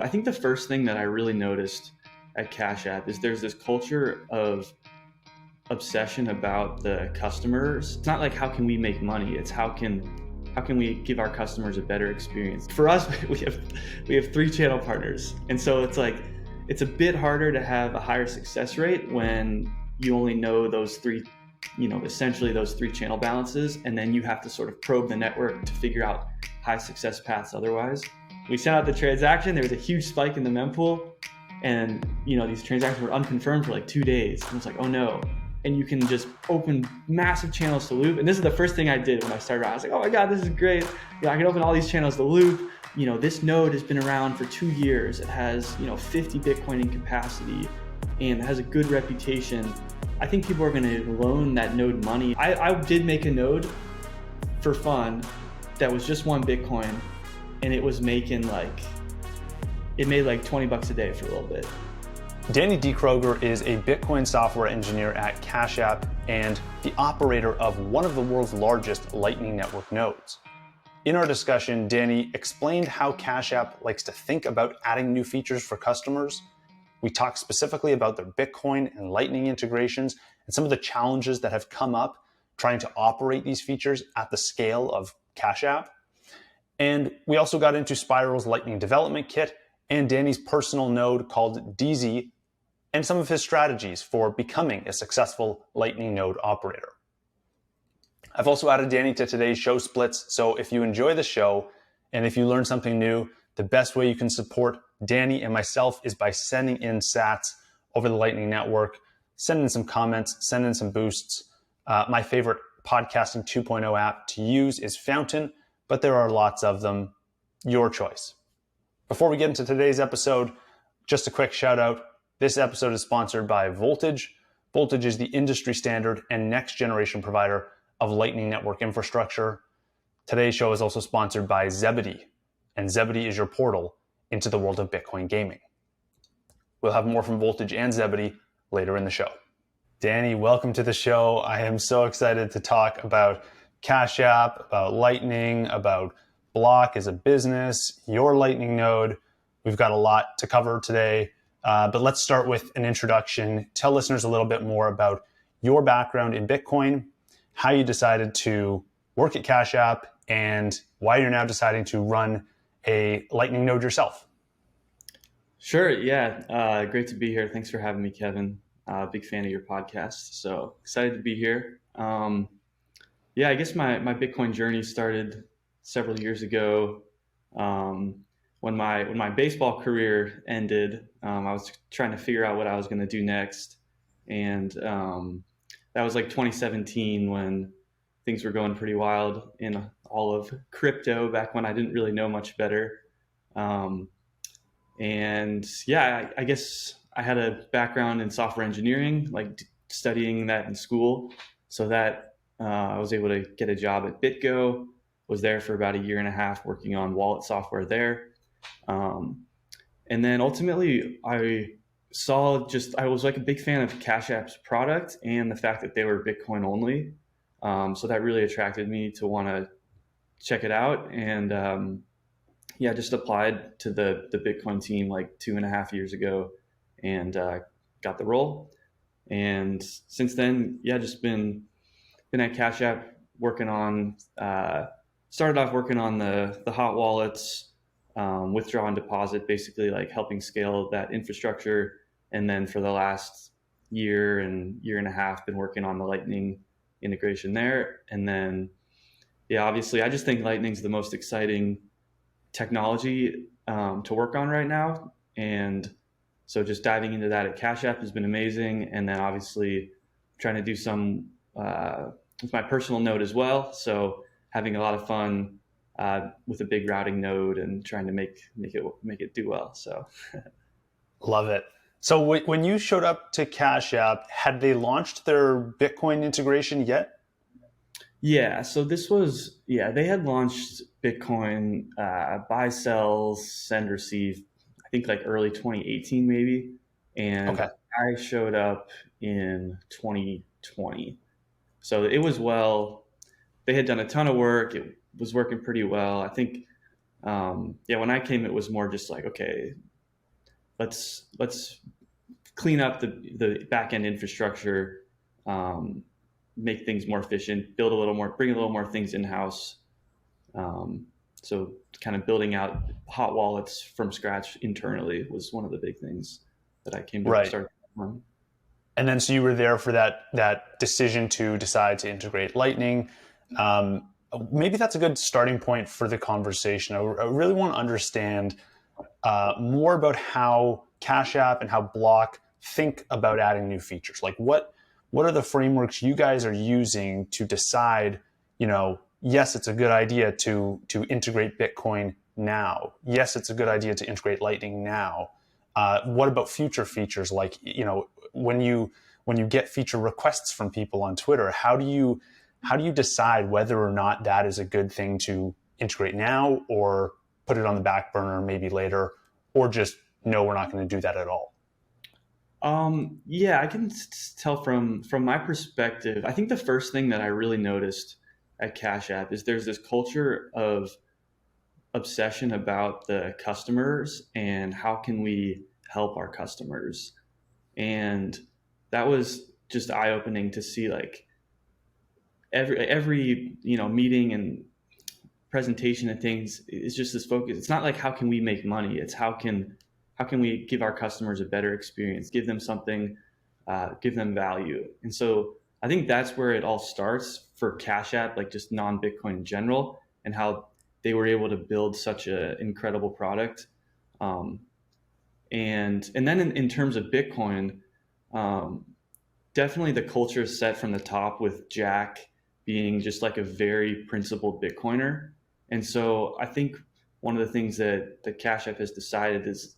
I think the first thing that I really noticed at Cash App is there's this culture of obsession about the customers. It's not like how can we make money, it's how can we give our customers a better experience. For us, we have 3 channel partners, and so it's a bit harder to have a higher success rate when you only know those 3, essentially those 3 channel balances, and then you have to sort of probe the network to figure out high success paths otherwise. We sent out the transaction, there was a huge spike in the mempool, and these transactions were unconfirmed for like 2 days. And it's like, oh no. And you can just open massive channels to loop. And this is the first thing I did when I started out. I was like, oh my God, this is great. I can open all these channels to loop. This node has been around for 2 years. It has, 50 Bitcoin in capacity and has a good reputation. I think people are gonna loan that node money. I did make a node for fun that was just 1 Bitcoin, and it was making it made like $20 a day for a little bit. Danny Diekroeger is a Bitcoin software engineer at Cash App and the operator of one of the world's largest Lightning Network nodes. In our discussion, Danny explained how Cash App likes to think about adding new features for customers. We talked specifically about their Bitcoin and Lightning integrations and some of the challenges that have come up trying to operate these features at the scale of Cash App. And we also got into Spiral's Lightning development kit and Danny's personal node called Deezy, and some of his strategies for becoming a successful Lightning node operator. I've also added Danny to today's show splits, so if you enjoy the show and if you learn something new, the best way you can support Danny and myself is by sending in sats over the Lightning Network, send in some comments, send in some boosts. My favorite podcasting 2.0 app to use is Fountain, but there are lots of them. Your choice. Before we get into today's episode, just a quick shout out. This episode is sponsored by Voltage. Voltage is the industry standard and next generation provider of Lightning Network infrastructure. Today's show is also sponsored by Zebedee, and Zebedee is your portal into the world of Bitcoin gaming. We'll have more from Voltage and Zebedee later in the show. Danny, welcome to the show. I am so excited to talk about Cash App, about Lightning, about Block as a business, your Lightning node. We've got a lot to cover today, but let's start with an introduction. Tell listeners a little bit more about your background in Bitcoin, how you decided to work at Cash App, and why you're now deciding to run a Lightning node yourself. Sure, yeah. Great to be here. Thanks for having me, Kevin. Big fan of your podcast, so excited to be here. I guess my Bitcoin journey started several years ago when my baseball career ended. I was trying to figure out what I was going to do next, and that was like 2017 when things were going pretty wild in all of crypto back when I didn't really know much better. I guess I had a background in software engineering, like studying that in school, so that I was able to get a job at BitGo. Was there for about 1.5 years working on wallet software there. And then ultimately I was like a big fan of Cash App's product and the fact that they were Bitcoin only. So that really attracted me to want to check it out. And just applied to the Bitcoin team like 2.5 years ago and got the role. And since then, just been at Cash App working on, started off working on the hot wallets, withdraw and deposit, basically like helping scale that infrastructure. And then for the last 1.5 years, been working on the Lightning integration there. And then, obviously I just think Lightning's the most exciting technology to work on right now. And so just diving into that at Cash App has been amazing. And then obviously trying to do some with my personal node as well. So having a lot of fun with a big routing node and trying to make it do well. So love it. So when you showed up to Cash App, had they launched their Bitcoin integration yet? Yeah. So this was, they had launched Bitcoin buy, sell, send, receive, I think like early 2018 maybe. And okay. I showed up in 2020. So it was they had done a ton of work. It was working pretty well. I think, when I came, it was more just like, okay, let's clean up the back end infrastructure, um, make things more efficient, build a little more, bring a little more things in house. Um, so kind of building out hot wallets from scratch internally was one of the big things that I came to Right. start on. And then so you were there for that decision to decide to integrate Lightning. Um, Maybe that's a good starting point for the conversation. I really want to understand more about how Cash App and how Block think about adding new features. Like what are the frameworks you guys are using to decide, yes, it's a good idea to integrate Bitcoin now. Yes, it's a good idea to integrate Lightning now. What about future features like, when you get feature requests from people on Twitter, how do you decide whether or not that is a good thing to integrate now or put it on the back burner maybe later, or just no, we're not going to do that at all? Yeah, I can tell from my perspective. I think the first thing that I really noticed at Cash App is there's this culture of obsession about the customers and how can we help our customers. And that was just eye opening to see, like, every meeting and presentation and things is just this focus. It's not like how can we make money. It's how can we give our customers a better experience, give them something, give them value. And so I think that's where it all starts for Cash App, like just non-Bitcoin in general, and how they were able to build such an incredible product. Um, and then in terms of Bitcoin, um, definitely the culture is set from the top with Jack being just like a very principled Bitcoiner. And so I think one of the things that the Cash App has decided is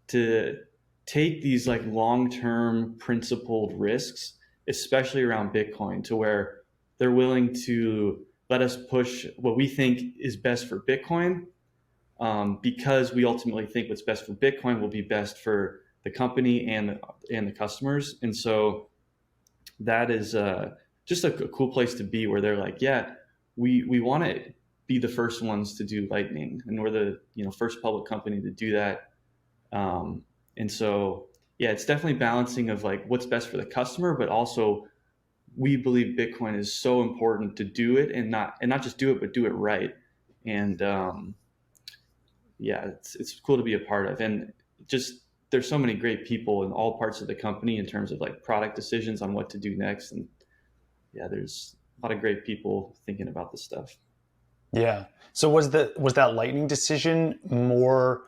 to take these like long-term principled risks, especially around Bitcoin, to where they're willing to let us push what we think is best for Bitcoin, because we ultimately think what's best for Bitcoin will be best for the company and the customers. And so that is just a cool place to be, where they're like, yeah, we want to be the first ones to do Lightning, and we're the first public company to do that. And so yeah, it's definitely balancing of like what's best for the customer, but also we believe Bitcoin is so important to do it, and not just do it, but do it right. And yeah, it's cool to be a part of. And just there's so many great people in all parts of the company in terms of like product decisions on what to do next. And yeah, there's a lot of great people thinking about this stuff. Yeah. So was that Lightning decision more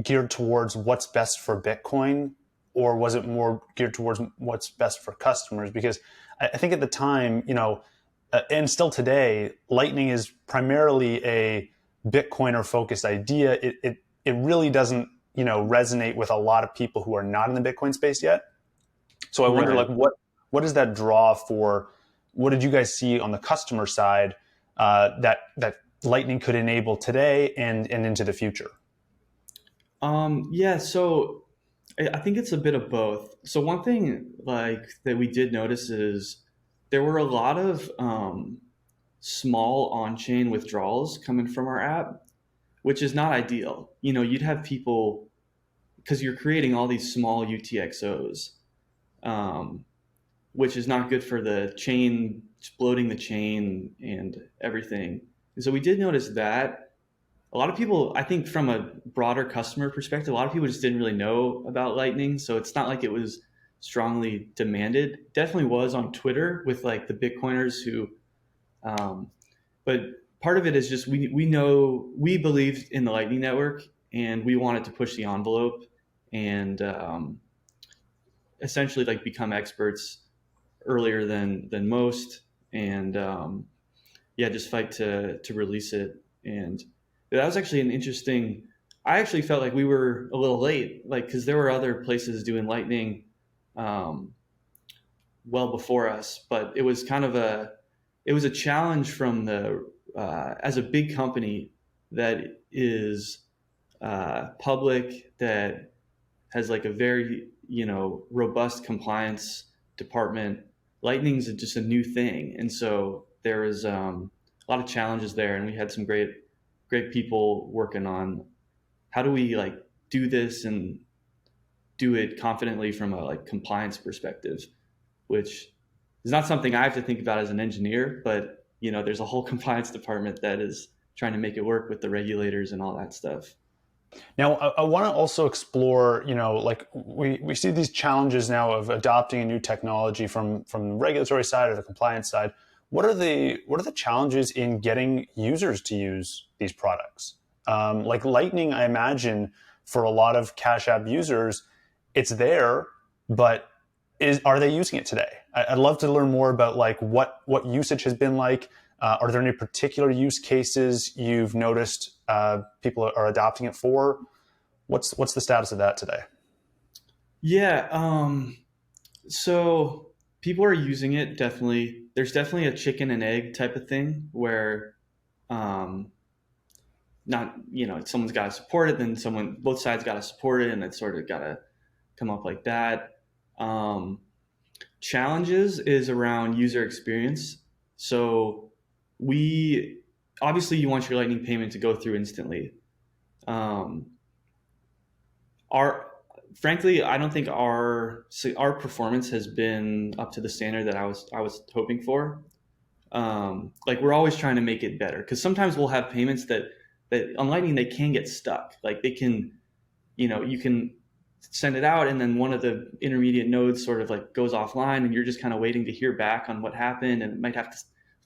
geared towards what's best for Bitcoin, or was it more geared towards what's best for customers? Because I think at the time, and still today, Lightning is primarily a Bitcoiner focused idea. It really doesn't resonate with a lot of people who are not in the Bitcoin space yet. So I wonder, Right. like, what does that draw for? What did you guys see on the customer side that Lightning could enable today and into the future? Yeah, so I think it's a bit of both. So one thing like that we did notice is there were a lot of small on-chain withdrawals coming from our app, which is not ideal. You'd have people, because you're creating all these small UTXOs, um, which is not good for the chain, exploding the chain and everything. And so we did notice that a lot of people, I think from a broader customer perspective, a lot of people just didn't really know about Lightning. So it's not like it was strongly demanded. Definitely was on Twitter with like the Bitcoiners who, um, but part of it is just we know we believed in the Lightning Network, and we wanted to push the envelope and essentially like become experts earlier than most, and yeah, just fight to release it. And that was actually an interesting. I actually felt like we were a little late, like because there were other places doing Lightning um, well before us, but it was a challenge from the as a big company that is public, that has like a very robust compliance department. Lightning's just a new thing, and so there was a lot of challenges there, and we had some great people working on how do we like do this and do it confidently from a like compliance perspective, which is not something I have to think about as an engineer, but there's a whole compliance department that is trying to make it work with the regulators and all that stuff. Now, I want to also explore, like we see these challenges now of adopting a new technology from the regulatory side or the compliance side. What are the challenges in getting users to use these products? Like Lightning, I imagine for a lot of Cash App users, it's there, but are they using it today? I'd love to learn more about like what usage has been like. Are there any particular use cases you've noticed people are adopting it for? What's the status of that today? Yeah. So people are using it definitely. There's definitely a chicken and egg type of thing where, um, not someone's got to support it, then both sides got to support it, and it's sort of got to come up like that. Um, Challenges is around user experience. So we obviously you want your Lightning payment to go through instantly. Um, our Frankly, I don't think our performance has been up to the standard that I was hoping for. Like we're always trying to make it better because sometimes we'll have payments that on Lightning they can get stuck. Like they can, you can send it out and then one of the intermediate nodes sort of like goes offline and you're just kind of waiting to hear back on what happened and it might have to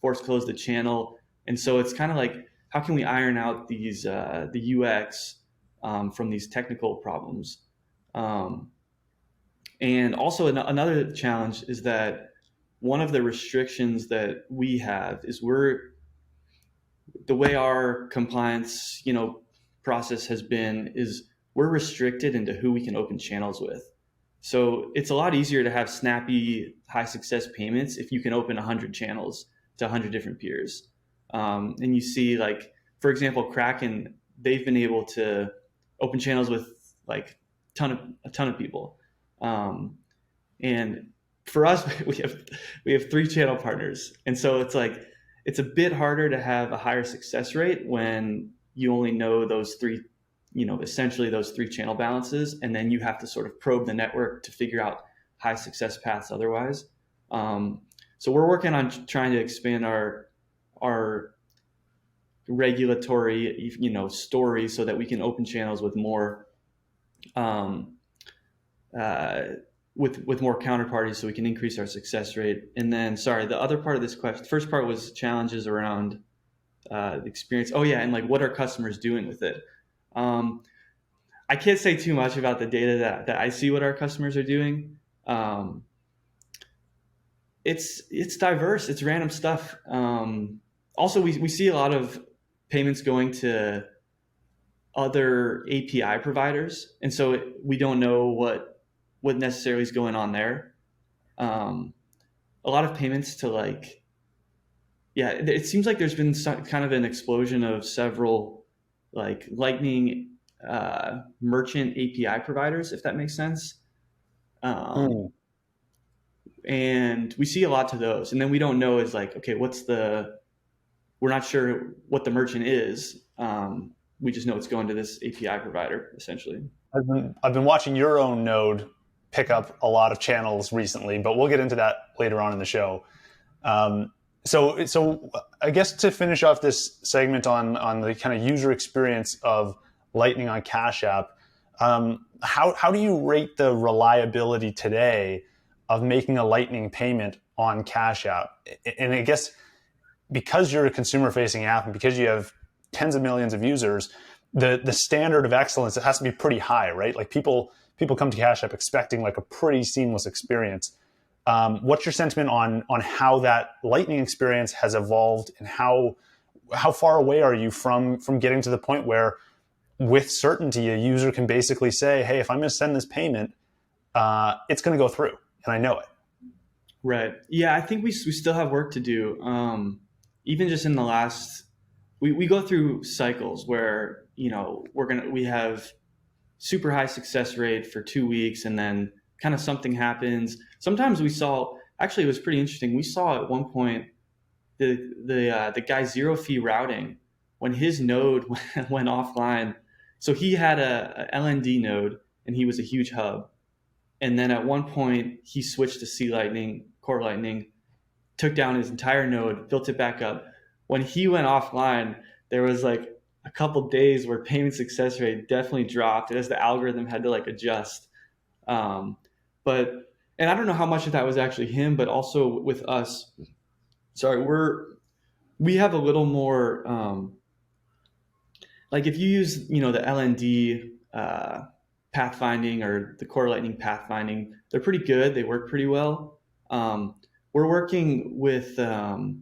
force close the channel. And so it's kind of like, how can we iron out the UX from these technical problems? Um, and also another challenge is that one of the restrictions that we have is the way our compliance, process has been is we're restricted into who we can open channels with. So it's a lot easier to have snappy, high success payments if you can open 100 channels to 100 different peers. And you see, like, for example, Kraken, they've been able to open channels with like a ton of people. Um, and for us, we have 3 channel partners, and so it's like it's a bit harder to have a higher success rate when you only know those three, essentially those 3 channel balances, and then you have to sort of probe the network to figure out high success paths otherwise. Um, so we're working on trying to expand our regulatory, story so that we can open channels with more um, uh, with more counterparties so we can increase our success rate. And then, sorry, the other part of this question, the first part was challenges around the experience. Oh yeah, and like what are customers doing with it? Um, I can't say too much about the data that I see what our customers are doing. Um, it's diverse. It's random stuff. Also, we see a lot of payments going to other API providers, and so we don't know what necessarily is going on there. Um, a lot of payments to like, yeah, it seems like there's been some, kind of an explosion of several like Lightning merchant API providers, if that makes sense. Um, Mm. and we see a lot to those, and then we don't know is like, okay, we're not sure what the merchant is. We just know it's going to this API provider essentially. I've been watching your own node pick up a lot of channels recently, but we'll get into that later on in the show. Um, so I guess to finish off this segment on the kind of user experience of Lightning on Cash App, how do you rate the reliability today of making a Lightning payment on Cash App? And I guess because you're a consumer facing app and because you have tens of millions of users, the standard of excellence, it has to be pretty high, right? Like people come to Cash App expecting like a pretty seamless experience. What's your sentiment on how that Lightning experience has evolved, and how far away are you from getting to the point where, with certainty, a user can basically say, "Hey, if I'm going to send this payment, it's going to go through, and I know it." Right. Yeah, I think we still have work to do. Even just in the last, we go through cycles where we have super high success rate for 2 weeks, and then kind of something happens. Sometimes we saw, actually, it was pretty interesting. We saw at one point the guy zero fee routing when his node went offline. So he had a LND node, and he was a huge hub. And then at one point, he switched to C Lightning, Core Lightning, took down his entire node, built it back up. When he went offline, there was like a couple days where payment success rate definitely dropped as the algorithm had to like adjust. Um, but and I don't know how much of that was actually him, but also with us. Sorry, we have a little more like if you use the LND pathfinding or the core lightning pathfinding, they're pretty good. They work pretty well. We're working with LDK,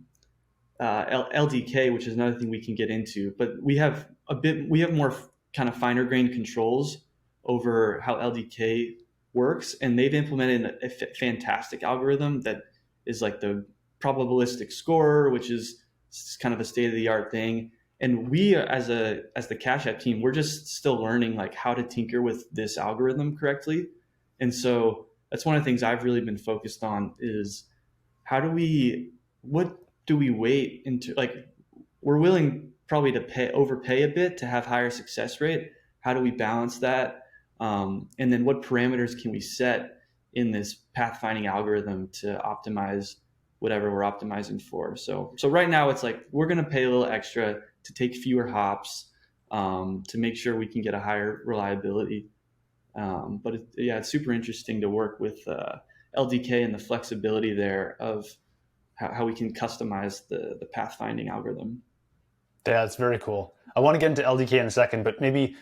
which is another thing we can get into. But we have more kind of finer grained controls over how LDK works, and they've implemented a fantastic algorithm that is like the probabilistic scorer, which is kind of a state of the art thing. And we, as the Cash App team, we're just still learning like how to tinker with this algorithm correctly. And so that's one of the things I've really been focused on is how do we what do we wait into like we're willing probably to overpay a bit to have higher success rate. How do we balance that? And then what parameters can we set in this pathfinding algorithm to optimize whatever we're optimizing for? So right now it's like we're going to pay a little extra to take fewer hops to make sure we can get a higher reliability. But it's super interesting to work with LDK and the flexibility there of how we can customize the pathfinding algorithm. Yeah, it's very cool. I want to get into LDK in a second, but maybe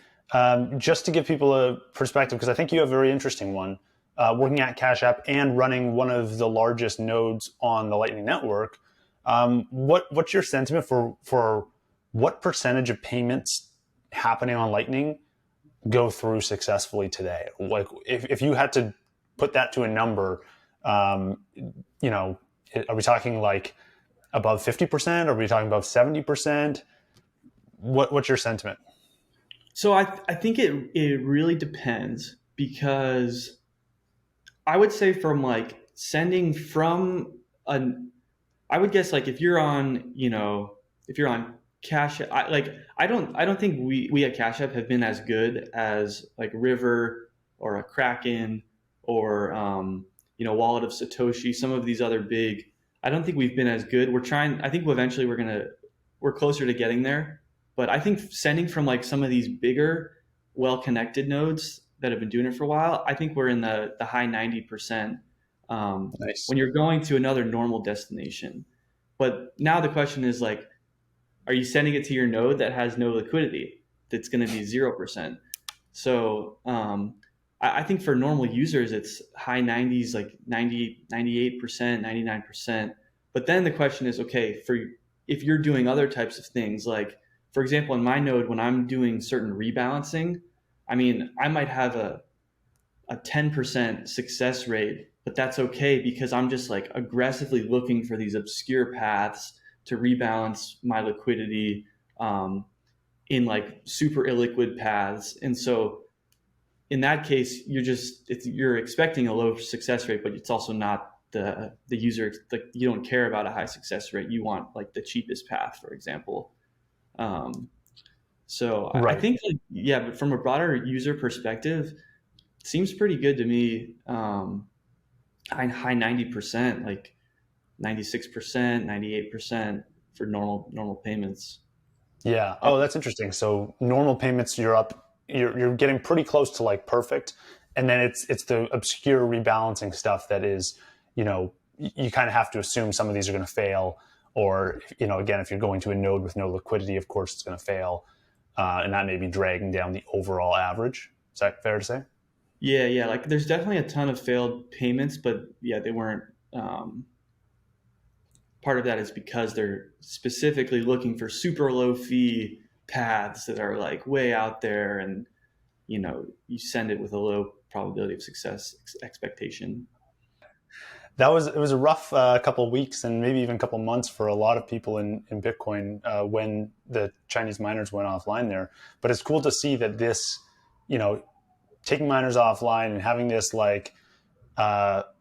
just to give people a perspective, because I think you have a very interesting one, working at Cash App and running one of the largest nodes on the Lightning Network. What's your sentiment for what percentage of payments happening on Lightning go through successfully today? Like if you had to put that to a number, are we talking like above 50%? Are we talking above 70%? What's your sentiment? So I think it really depends because I would say from like sending from an I would guess like if you're on Cash I don't think we at Cash App have been as good as like River or a Kraken or Wallet of Satoshi, some of these other big. I don't think we've been as good. I think eventually we're closer to getting there. But I think sending from like some of these bigger, well-connected nodes that have been doing it for a while, I think we're in the high 90%, Nice. when you're going to another normal destination. But now the question is like, are you sending it to your node that has no liquidity? That's going to be 0%. So I think for normal users, it's high 90s, like 90, 98%, 99%. But then the question is, okay, if you're doing other types of things, like for example, in my node, when I'm doing certain rebalancing, I mean, I might have a 10% success rate, but that's okay because I'm just like aggressively looking for these obscure paths to rebalance my liquidity in like super illiquid paths. And so in that case, you're expecting a low success rate, but it's also not the user. Like you don't care about a high success rate. You want like the cheapest path, for example. Um, so I Right. think like, yeah, but from a broader user perspective, it seems pretty good to me. High 90%, like 96%, 98% for normal payments. Yeah. Oh, that's interesting. So normal payments, you're getting pretty close to like perfect, and then it's the obscure rebalancing stuff that is, you kind of have to assume some of these are going to fail, or again, if you're going to a node with no liquidity, of course it's going to fail, and that may be dragging down the overall average. Is that fair to say? Yeah. Like there's definitely a ton of failed payments, but yeah, they weren't. Part of that is because they're specifically looking for super low fee paths that are like way out there, and you send it with a low probability of success expectation. It was a rough couple of weeks and maybe even a couple of months for a lot of people in Bitcoin when the Chinese miners went offline there. But it's cool to see that this, you know, taking miners offline and having this like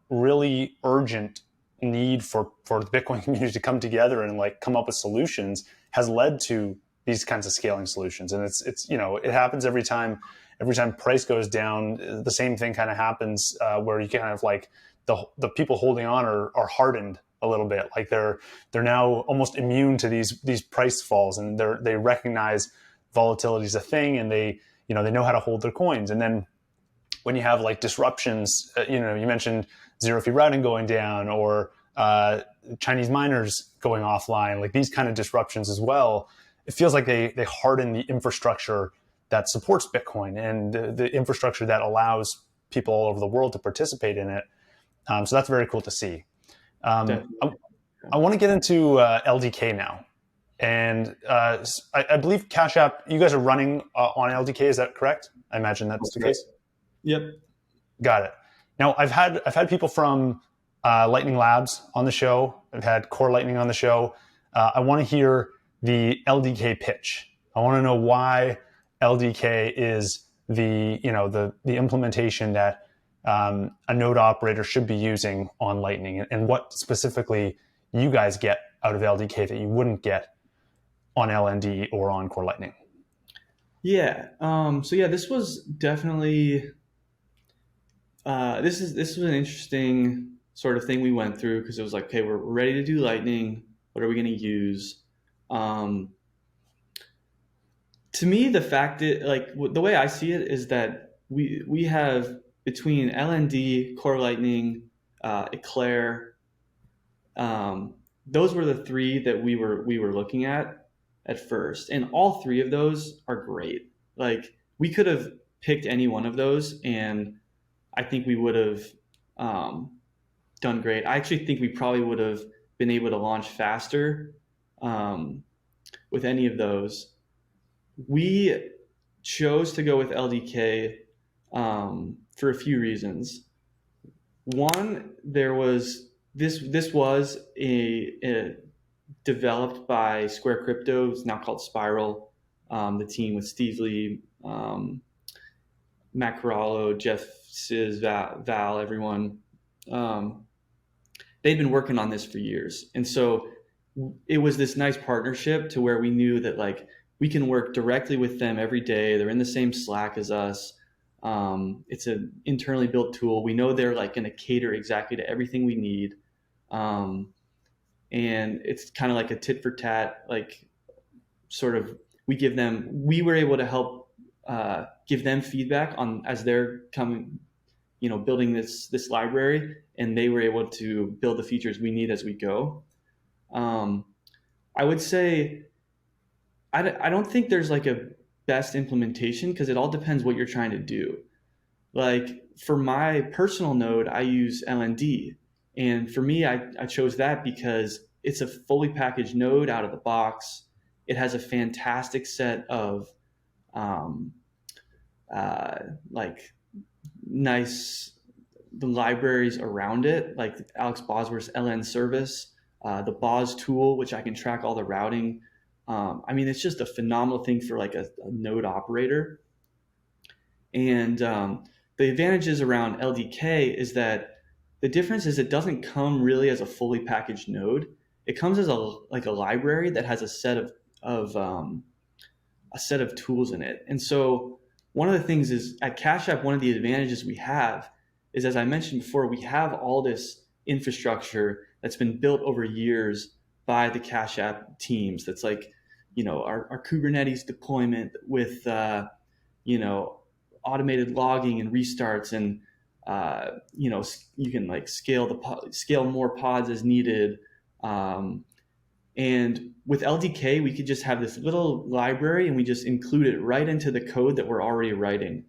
really urgent need for the Bitcoin community to come together and like come up with solutions has led to these kinds of scaling solutions. And it's it happens every time every time price goes down, the same thing kind of happens, where you kind of like the people holding on are hardened a little bit. Like they're now almost immune to these price falls, and they recognize volatility is a thing, and they know how to hold their coins. And then when you have like disruptions, you mentioned zero fee routing going down, or Chinese miners going offline, like these kind of disruptions as well. It feels like they harden the infrastructure that supports Bitcoin, and the infrastructure that allows people all over the world to participate in it. So that's very cool to see. I, Definitely. I want to get into LDK now. And I believe Cash App, you guys are running on LDK. Is that correct? I imagine that's the Right. case. Yep. Got it. Now I've had people from Lightning Labs on the show. I've had Core Lightning on the show. I want to hear the LDK pitch. I want to know why LDK is the implementation that a node operator should be using on Lightning, and what specifically you guys get out of LDK that you wouldn't get on LND or on Core Lightning. Yeah. So yeah, this was definitely this was an interesting sort of thing we went through, because it was like, okay, we're ready to do Lightning. What are we going to use? Um, to me, the fact that, like, the way I see it is that we have between LND, Core Lightning, Eclair. Those were the three that we were looking at first, and all three of those are great. Like, we could have picked any one of those, and I think we would have um, done great. I actually think we probably would have been able to launch faster um, with any of those. We chose to go with LDK for a few reasons. One, there was this was a developed by Square Crypto. It's now called Spiral. The team with Steve Lee, Matt Corallo, Jeff Sizz, Val, everyone. Um, they'd been working on this for years, and so it was this nice partnership to where we knew that, like, we can work directly with them every day. They're in the same Slack as us. It's an internally built tool. We know they're like going to cater exactly to everything we need. Um, and it's kind of like a tit for tat, like, sort of, we were able to help give them feedback on as they're coming, building this library, and they were able to build the features we need as we go. Um, I would say I don't think there's like a best implementation, because it all depends what you're trying to do. Like, for my personal node, I use LND. And for me, I chose that because it's a fully packaged node out of the box. It has a fantastic set of um, uh, like nice the libraries around it, like Alex Bosworth's LN service, the Boz tool, which I can track all the routing. I mean, it's just a phenomenal thing for like a node operator. And the advantages around LDK is that the difference is it doesn't come really as a fully packaged node. It comes as a library that has of a set of tools in it. And so one of the things is at Cash App, one of the advantages we have is, as I mentioned before, we have all this infrastructure that's been built over years by the Cash App teams. That's like, our Kubernetes deployment with, you know, automated logging and restarts, and you can like scale more pods as needed. Um, and with LDK, we could just have this little library, and we just include it right into the code that we're already writing.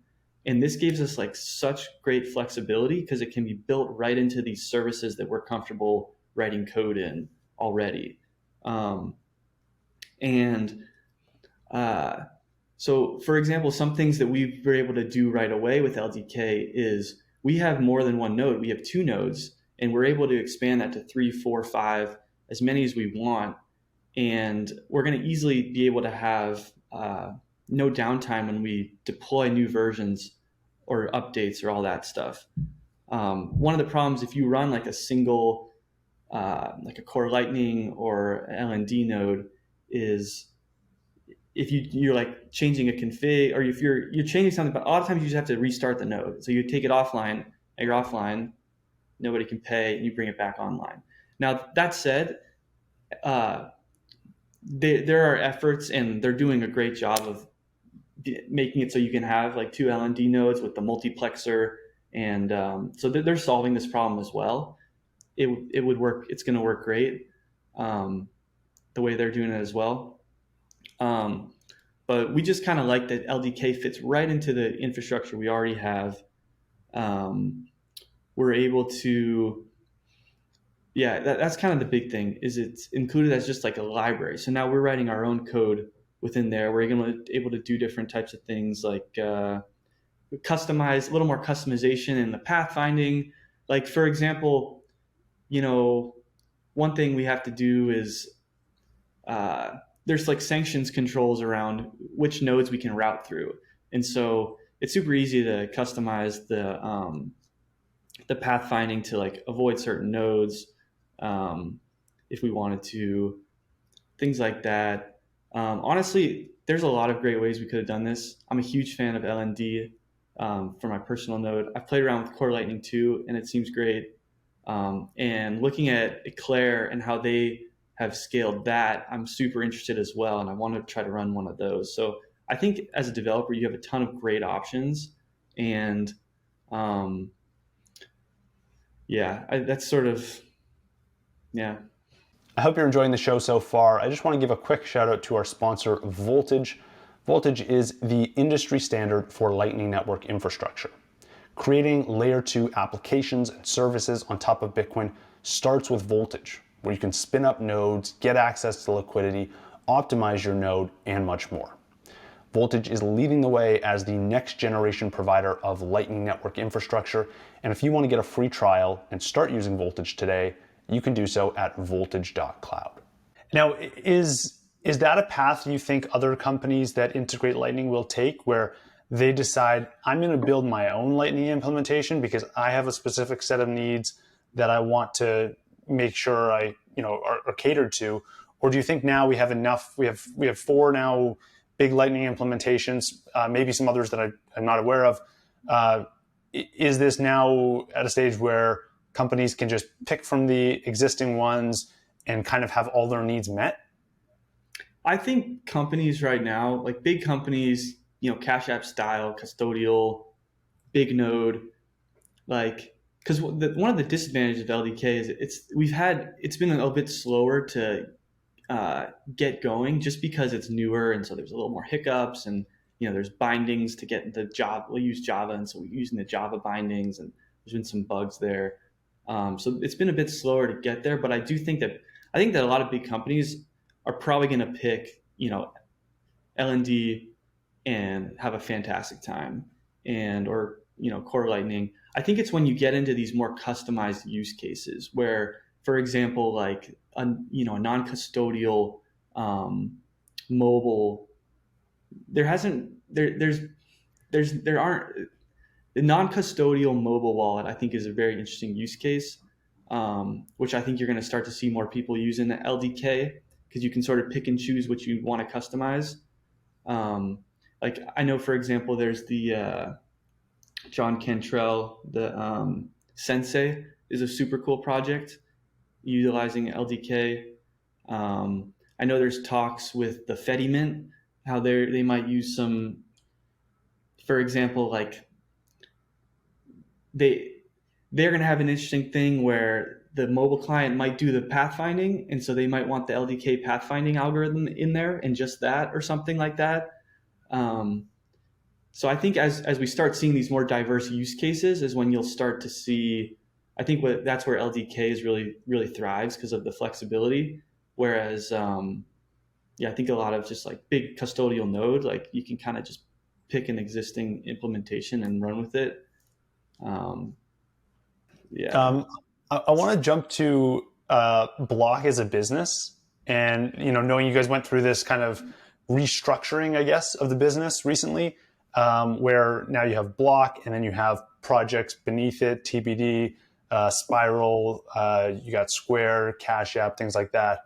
And this gives us like such great flexibility, because it can be built right into these services that we're comfortable writing code in already. Um, and uh, So, for example, some things that we were able to do right away with LDK is we have more than one node. We have two nodes, and we're able to expand that to 3, 4, 5, as many as we want. And we're going to easily be able to have no downtime when we deploy new versions or updates or all that stuff. One of the problems, if you run like a single, like a Core Lightning or LND node, is if you're like changing a config, or if you're changing something, but a lot of times you just have to restart the node. So you take it offline, and you're offline, nobody can pay, and you bring it back online. Now that said, uh, there are efforts, and they're doing a great job of making it so you can have like two LND nodes with the multiplexer, and so they're solving this problem as well. It would work. It's going to work great um, the way they're doing it as well. Um, but we just kind of like that LDK fits right into the infrastructure we already have. Um, we're able to, yeah, that's kind of the big thing, is it's included as just like a library. So now we're writing our own code within there. We're able to do different types of things like customize, a little more customization in the pathfinding. Like for example, you know, one thing we have to do is there's like sanctions controls around which nodes we can route through, and so it's super easy to customize the pathfinding to like avoid certain nodes if we wanted to, things like that. Honestly, there's a lot of great ways we could have done this. I'm a huge fan of LND for my personal node. I've played around with Core Lightning too, and it seems great. And looking at Eclair and how they have scaled that, I'm super interested as well, and I want to try to run one of those. So I think as a developer, you have a ton of great options, and um, yeah, that's sort of, yeah. I hope you're enjoying the show so far. I just want to give a quick shout out to our sponsor, Voltage. Voltage is the industry standard for Lightning Network infrastructure. Creating layer 2 applications and services on top of Bitcoin starts with Voltage, where you can spin up nodes, get access to liquidity, optimize your node, and much more. Voltage is leading the way as the next generation provider of Lightning Network infrastructure. And if you want to get a free trial and start using Voltage today, you can do so at voltage.cloud. Now, is that a path you think other companies that integrate Lightning will take, where they decide, I'm going to build my own Lightning implementation because I have a specific set of needs that I want to make sure are catered to? Or do you think now we have enough? We have 4 now big Lightning implementations, maybe some others that I'm not aware of. Is this now at a stage where companies can just pick from the existing ones and kind of have all their needs met? I think companies right now, like big companies, Cash App style, custodial, big node, like, because one of the disadvantages of LDK is it's been a little bit slower to get going, just because it's newer, and so there's a little more hiccups, and there's bindings to get into Java. We'll use Java, and so we're using the Java bindings, and there's been some bugs there. So it's been a bit slower to get there, but I think that a lot of big companies are probably going to pick LND and have a fantastic time, or Core Lightning. I think it's when you get into these more customized use cases where, for example, like a non-custodial mobile, there aren't the non-custodial mobile wallet. I think is a very interesting use case, which I think you're going to start to see more people use in the LDK, because you can sort of pick and choose what you want to customize. Like I know, for example, there's the John Cantrell, the Sensei is a super cool project utilizing LDK. I know there's talks with the Fedimint, how they might use some, for example, like they're going to have an interesting thing where the mobile client might do the pathfinding, and so they might want the LDK pathfinding algorithm in there, and just that, or something like that. So I think as we start seeing these more diverse use cases is when you'll start to see, I think that's where LDK is really thrives, because of the flexibility. Whereas, I think a lot of just like big custodial node, like you can kind of just pick an existing implementation and run with it. I want to jump to Block as a business, and knowing you guys went through this kind of restructuring, I guess, of the business recently, where now you have Block, and then you have projects beneath it, TBD, Spiral, you got Square, Cash App, things like that.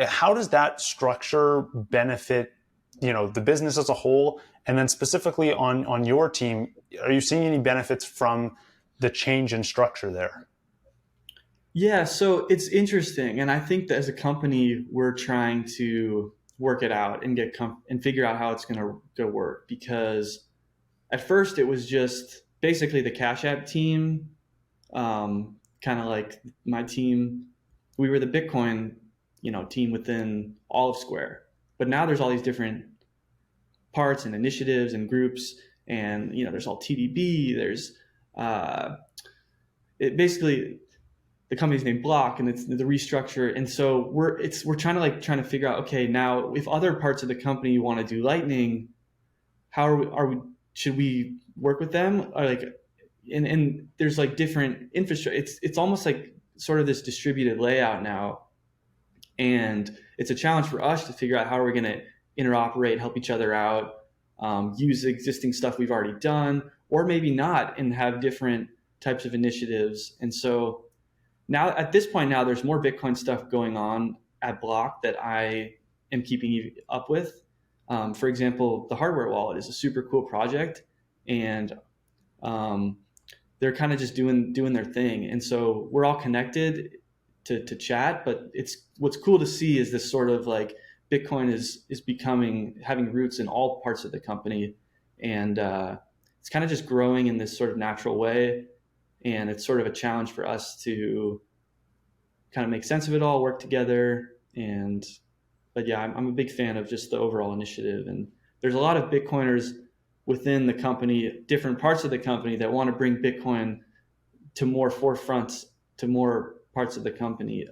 how does that structure benefit, the business as a whole? And then specifically on your team, are you seeing any benefits from the change in structure there? Yeah, so it's interesting, and I think that as a company, we're trying to work it out and and figure out how it's going to go work. Because at first, it was just basically the Cash App team, kind of like my team. We were the Bitcoin, team within all of Square. But now there's all these different parts and initiatives and groups, and there's all TDB. There's it basically the company's named Block, and it's the restructure. And so we're trying to figure out, okay, now if other parts of the company want to do Lightning, how are we should we work with them? Or like, and there's like different infrastructure. It's almost like sort of this distributed layout now, and it's a challenge for us to figure out how are we going to interoperate, help each other out, use existing stuff we've already done, or maybe not, and have different types of initiatives. And so now at this point, now there's more Bitcoin stuff going on at Block that I am keeping up with. For example, the hardware wallet is a super cool project, and they're kind of just doing their thing. And so we're all connected to chat, but what's cool to see is this sort of like Bitcoin is having roots in all parts of the company, and it's kind of just growing in this sort of natural way. And it's sort of a challenge for us to kind of make sense of it all, work together. But yeah, I'm a big fan of just the overall initiative. And there's a lot of Bitcoiners within the company, different parts of the company, that want to bring Bitcoin to more forefronts, to more parts of the company,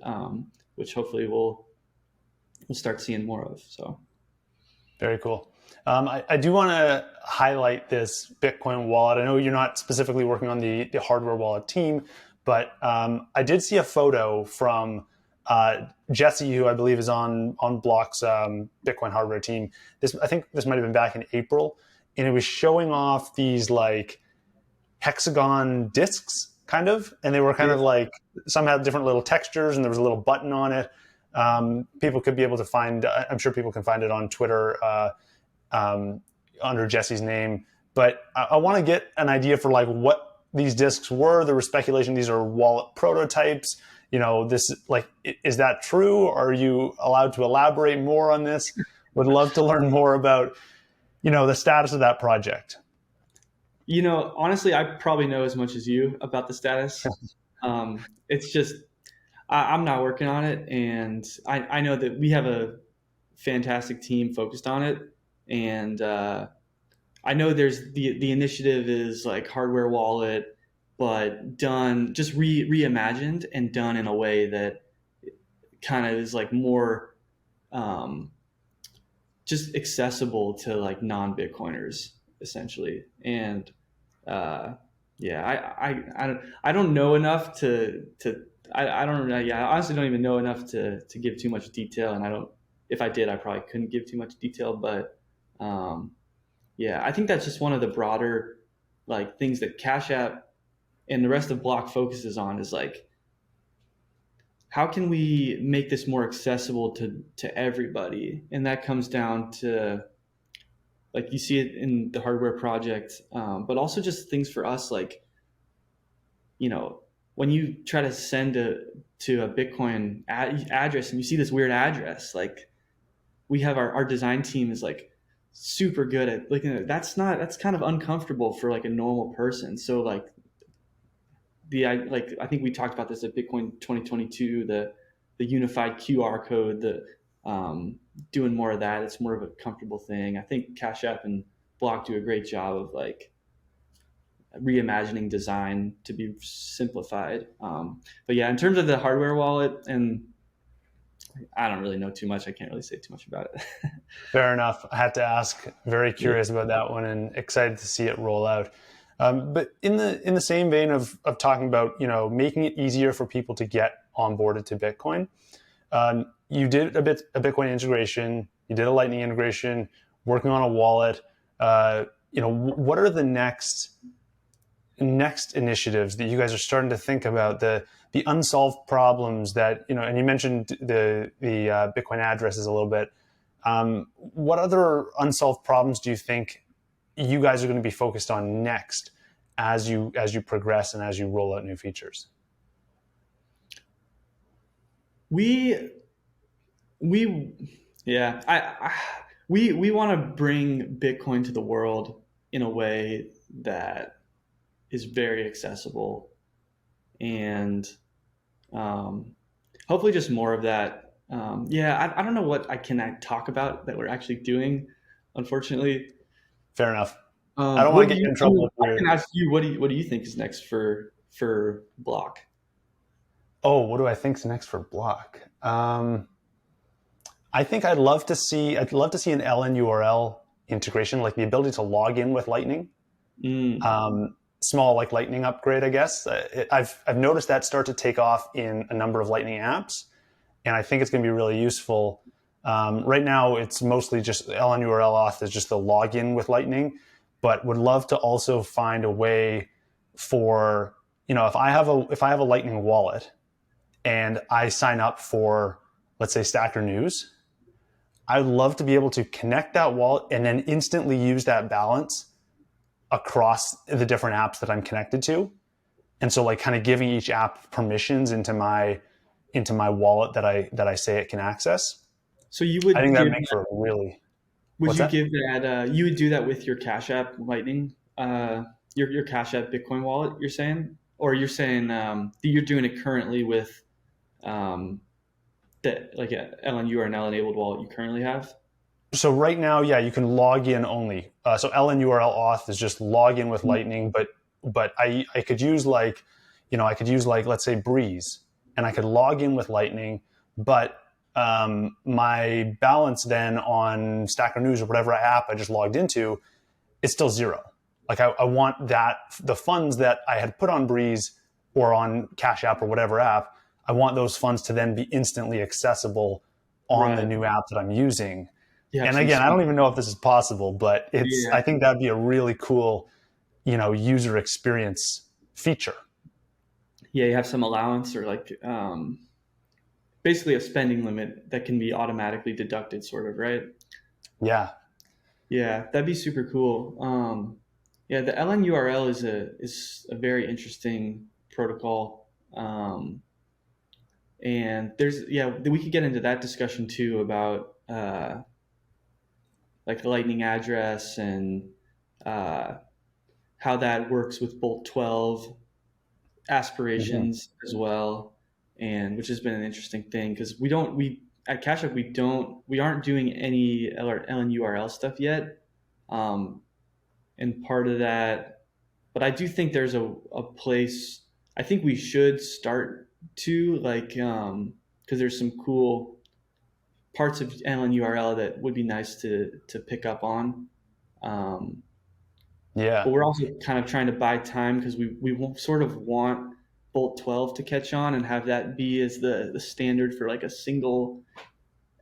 which hopefully we'll start seeing more of. So very cool. I do want to highlight this Bitcoin wallet. I know you're not specifically working on the hardware wallet team, but I did see a photo from Jesse, who I believe is on Block's Bitcoin hardware team. I think this might have been back in April, and it was showing off these like hexagon discs, kind of, and they were kind of like, some had different little textures, and there was a little button on it. People could be able to find, I'm sure people can find it on Twitter under Jesse's name. But I want to get an idea for like what these discs were. There was speculation these are wallet prototypes. This, like, is that true? Are you allowed to elaborate more on this? Would love to learn more about, the status of that project. Honestly, I probably know as much as you about the status. It's just, I'm not working on it, and I know that we have a fantastic team focused on it, and I know there's the initiative is like hardware wallet, but done just reimagined and done in a way that kind of is like more just accessible to like non-Bitcoiners essentially. And yeah, I don't know enough to I don't know. Yeah, I honestly don't even know enough to give too much detail, and if I did, I probably couldn't give too much detail. But yeah, I think that's just one of the broader like things that Cash App and the rest of Block focuses on, is like, how can we make this more accessible to everybody? And that comes down to, like, you see it in the hardware project, but also just things for us, like, when you try to send to a Bitcoin address and you see this weird address, like, we have our design team is like super good at looking at it. That's kind of uncomfortable for like a normal person. So like I think we talked about this at Bitcoin 2022, the unified QR code, doing more of that. It's more of a comfortable thing. I think Cash App and Block do a great job of like reimagining design to be simplified. But yeah, in terms of the hardware wallet, and I don't really know too much. I can't really say too much about it. Fair enough. I had to ask. Very curious about that one, and excited to see it roll out. But in the same vein of talking about making it easier for people to get onboarded to Bitcoin, you did a Bitcoin integration, you did a Lightning integration, working on a wallet. What are the next next initiatives that you guys are starting to think about, the unsolved problems that, and you mentioned the Bitcoin addresses a little bit. What other unsolved problems do you think you guys are going to be focused on next as you progress and as you roll out new features? We we yeah, we want to bring Bitcoin to the world in a way that is very accessible, and um, hopefully just more of that. I don't know what I can talk about that we're actually doing, unfortunately. Fair enough. I don't What want do to get you? you in I mean, trouble if I you're. can ask you. What do you think is next for Block? Oh, what do I think's next for Block? I think I'd love to see an LNURL integration, like the ability to log in with Lightning. Mm. Small like Lightning upgrade, I guess. I've noticed that start to take off in a number of Lightning apps, and I think it's going to be really useful. Right now, it's mostly just LNURL auth is just the login with Lightning, but would love to also find a way for, if I have a Lightning wallet and I sign up for, let's say, Stacker News, I'd love to be able to connect that wallet and then instantly use that balance across the different apps that I'm connected to. And so like kind of giving each app permissions into my wallet that I say it can access. So you I would think that give makes for a really would what's you that? give that you would do that with your Cash App Lightning your Cash App Bitcoin wallet, you're saying, or you're saying that you're doing it currently with um, that like a LNU or an L enabled wallet you currently have? So right now, yeah, you can log in only. So LNURL auth is just log in with Lightning, but I could use like, I could use like, let's say Breeze, and I could log in with Lightning, but my balance then on Stacker News or whatever app I just logged into, it's still zero. Like I want that the funds that I had put on Breeze or on Cash App or whatever app, I want those funds to then be instantly accessible on the Right. new app that I'm using. You have And some again, I don't speed. even know if this is possible, but Yeah. I think that'd be a really cool, user experience feature. Yeah, you have some allowance or like basically a spending limit that can be automatically deducted, sort of, right? Yeah. Yeah, that'd be super cool. Yeah, the LNURL is a very interesting protocol, and there's we could get into that discussion too about like the Lightning address and uh, how that works with Bolt 12 Mm-hmm. aspirations as well, and which has been an interesting thing because we at Cash App we aren't doing any LNURL stuff yet, um, and part of that, but I do think there's a place I think we should start to like because there's some cool parts of LNURL that would be nice to pick up on. Um, but Yeah. we're also kind of trying to buy time because sort of want Bolt 12 to catch on and have that be as the standard for like a single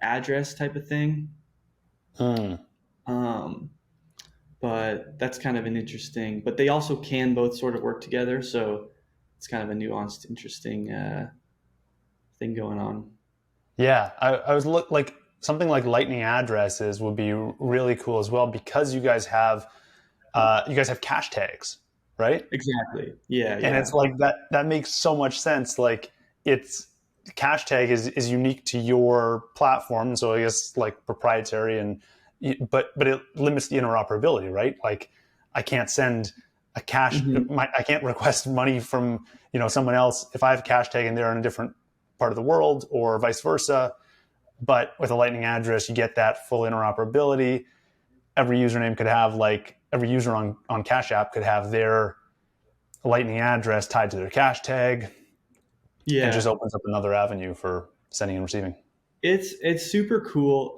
address type of thing. Mm. Um, but that's kind of an interesting. But they also can both sort of work together, so it's kind of a nuanced, interesting thing going on. Yeah. I was like something like Lightning addresses would be really cool as well because you guys have cache tags, right? Exactly. Yeah. And it's Yeah. like that makes so much sense. Like it's cache tag is unique to your platform, so I guess like proprietary and but it limits the interoperability, right? Like I can't send a Hmm. I can't request money from someone else if I have a cache tag and they're in a different part of the world or vice versa. But with a Lightning address, you get that full interoperability. Every username could have like every user on Cash App could have their Lightning address tied to their cache tag. It just Yeah. opens up another avenue for sending and receiving. It's super cool.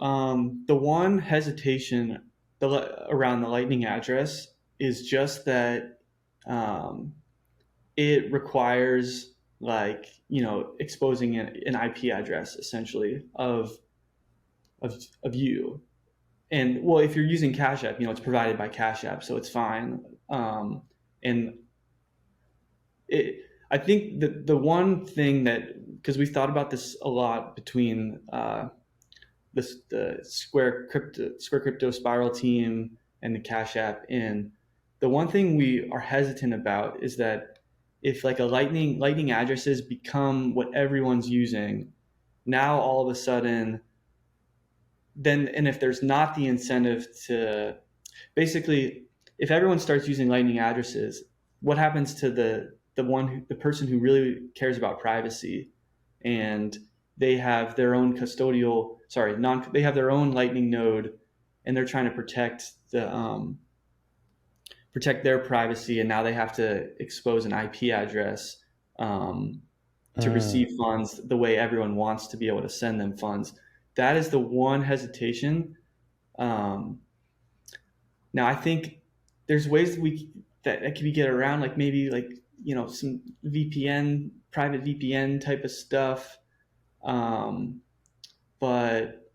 The one hesitation around the Lightning address is just that um, it requires like exposing an IP address essentially of you. And well, if you're using Cash App, it's provided by Cash App, so it's fine. And I think the one thing that, because we've thought about this a lot between the Square Crypto Spiral team and the Cash App, and the one thing we are hesitant about is that if like a lightning addresses become what everyone's using, now all of a sudden, then, and if there's not the incentive to, basically, if everyone starts using lightning addresses, what happens to the person who really cares about privacy, and they have their own custodial, sorry, non they have their own lightning node, and they're trying to protect their privacy, and now they have to expose an IP address to receive funds the way everyone wants to be able to send them funds. That is the one hesitation. Now I think there's ways that can be get around, like maybe like, some VPN, private VPN type of stuff. But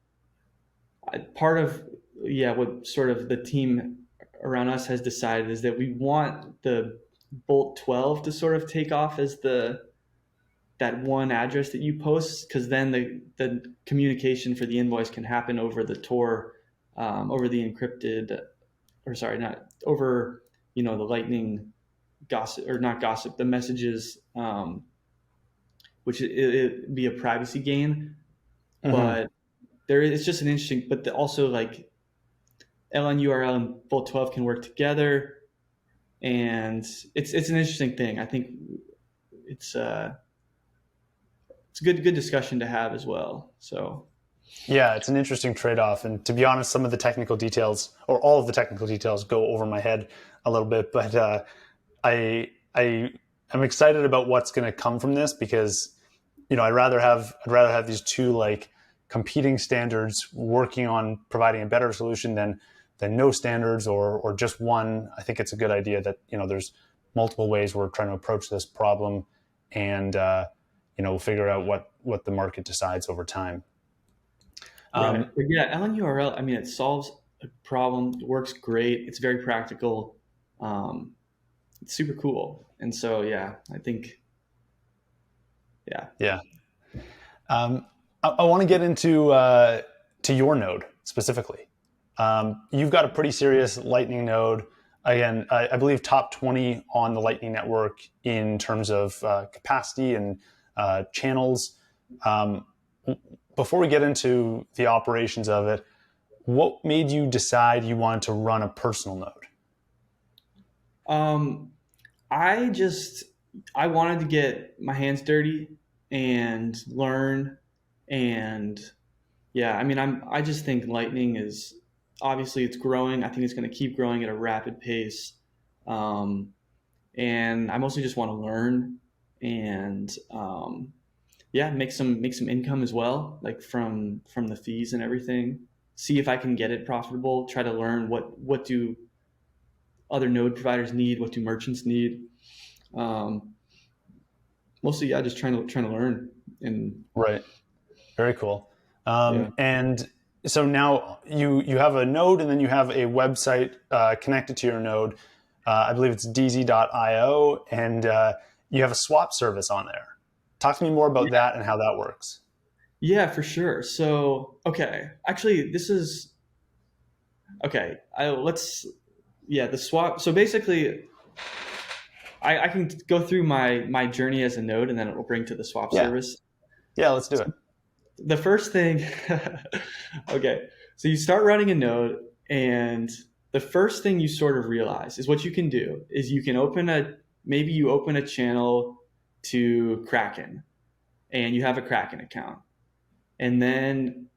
part of, what sort of the team around us has decided is that we want the Bolt 12 to sort of take off as that one address that you post, because then the communication for the invoice can happen over the Tor, over the encrypted, or sorry, not over, the Lightning gossip, or not gossip, the messages, which it be a privacy gain. But it's just an interesting, but also like LNURL and Bolt 12 can work together, and it's an interesting thing. I think it's a good discussion to have as well. So yeah, it's an interesting trade-off. And to be honest, some of the technical details, or all of the technical details, go over my head a little bit. But I am excited about what's going to come from this, because I'd rather have these two like competing standards working on providing a better solution than no standards or just one. I think it's a good idea that there's multiple ways we're trying to approach this problem, and we'll figure out what the market decides over time. right. But yeah, LNURL, I mean, it solves a problem. It works great. It's very practical. It's super cool. And so, yeah, I think, yeah. Yeah. I want to get into to your node specifically. You've got a pretty serious Lightning node. Again, I believe top 20 on the Lightning network in terms of capacity and channels. Before we get into the operations of it, what made you decide you wanted to run a personal node? I wanted to get my hands dirty and learn, and yeah, I mean, I just think Lightning is, obviously it's growing. I think it's going to keep growing at a rapid pace. And I mostly just want to learn and, make some income as well, like from the fees and everything. See if I can get it profitable. Try to learn what do other node providers need, what do merchants need. Mostly, yeah, just trying to learn. And right, very cool. Yeah. And so now you have a node, and then you have a website connected to your node. I believe it's Deezy.io, and you have a swap service on there. Talk to me more about that and how that works. Yeah, for sure. So, okay, actually, this is okay. The swap. So basically, I can go through my journey as a node, and then it will bring to the swap service. Yeah, let's do it. The first thing, okay, so you start running a node, and the first thing you sort of realize is what you can do is you can open a channel to Kraken, and you have a Kraken account, and then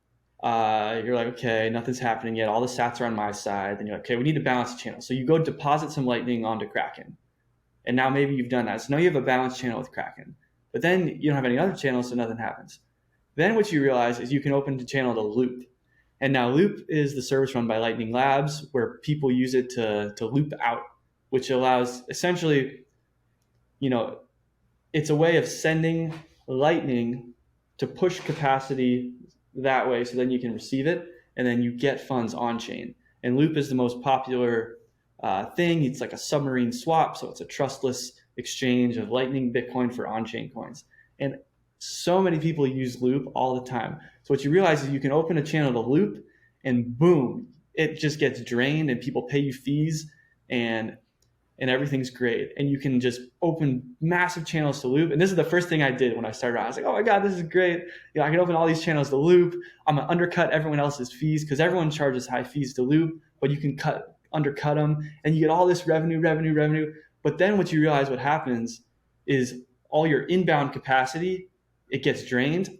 you're like, okay, nothing's happening yet. All the sats are on my side. Then you're like, okay, we need to balance the channel. So you go deposit some Lightning onto Kraken, and now maybe you've done that. So now you have a balanced channel with Kraken, but then you don't have any other channels, so nothing happens. Then what you realize is you can open the channel to Loop. And now Loop is the service run by Lightning Labs, where people use it to loop out, which allows essentially, it's a way of sending Lightning to push capacity that way, so then you can receive it, and then you get funds on chain. And Loop is the most popular thing. It's like a submarine swap, so it's a trustless. exchange of Lightning Bitcoin for on-chain coins. And so many people use Loop all the time. So what you realize is you can open a channel to Loop and boom, it just gets drained and people pay you fees and everything's great. And you can just open massive channels to Loop. And this is the first thing I did when I started. I was like, oh my God, this is great. I can open all these channels to Loop. I'm gonna undercut everyone else's fees because everyone charges high fees to Loop, but you can undercut them and you get all this revenue. But then what you realize what happens is all your inbound capacity, it gets drained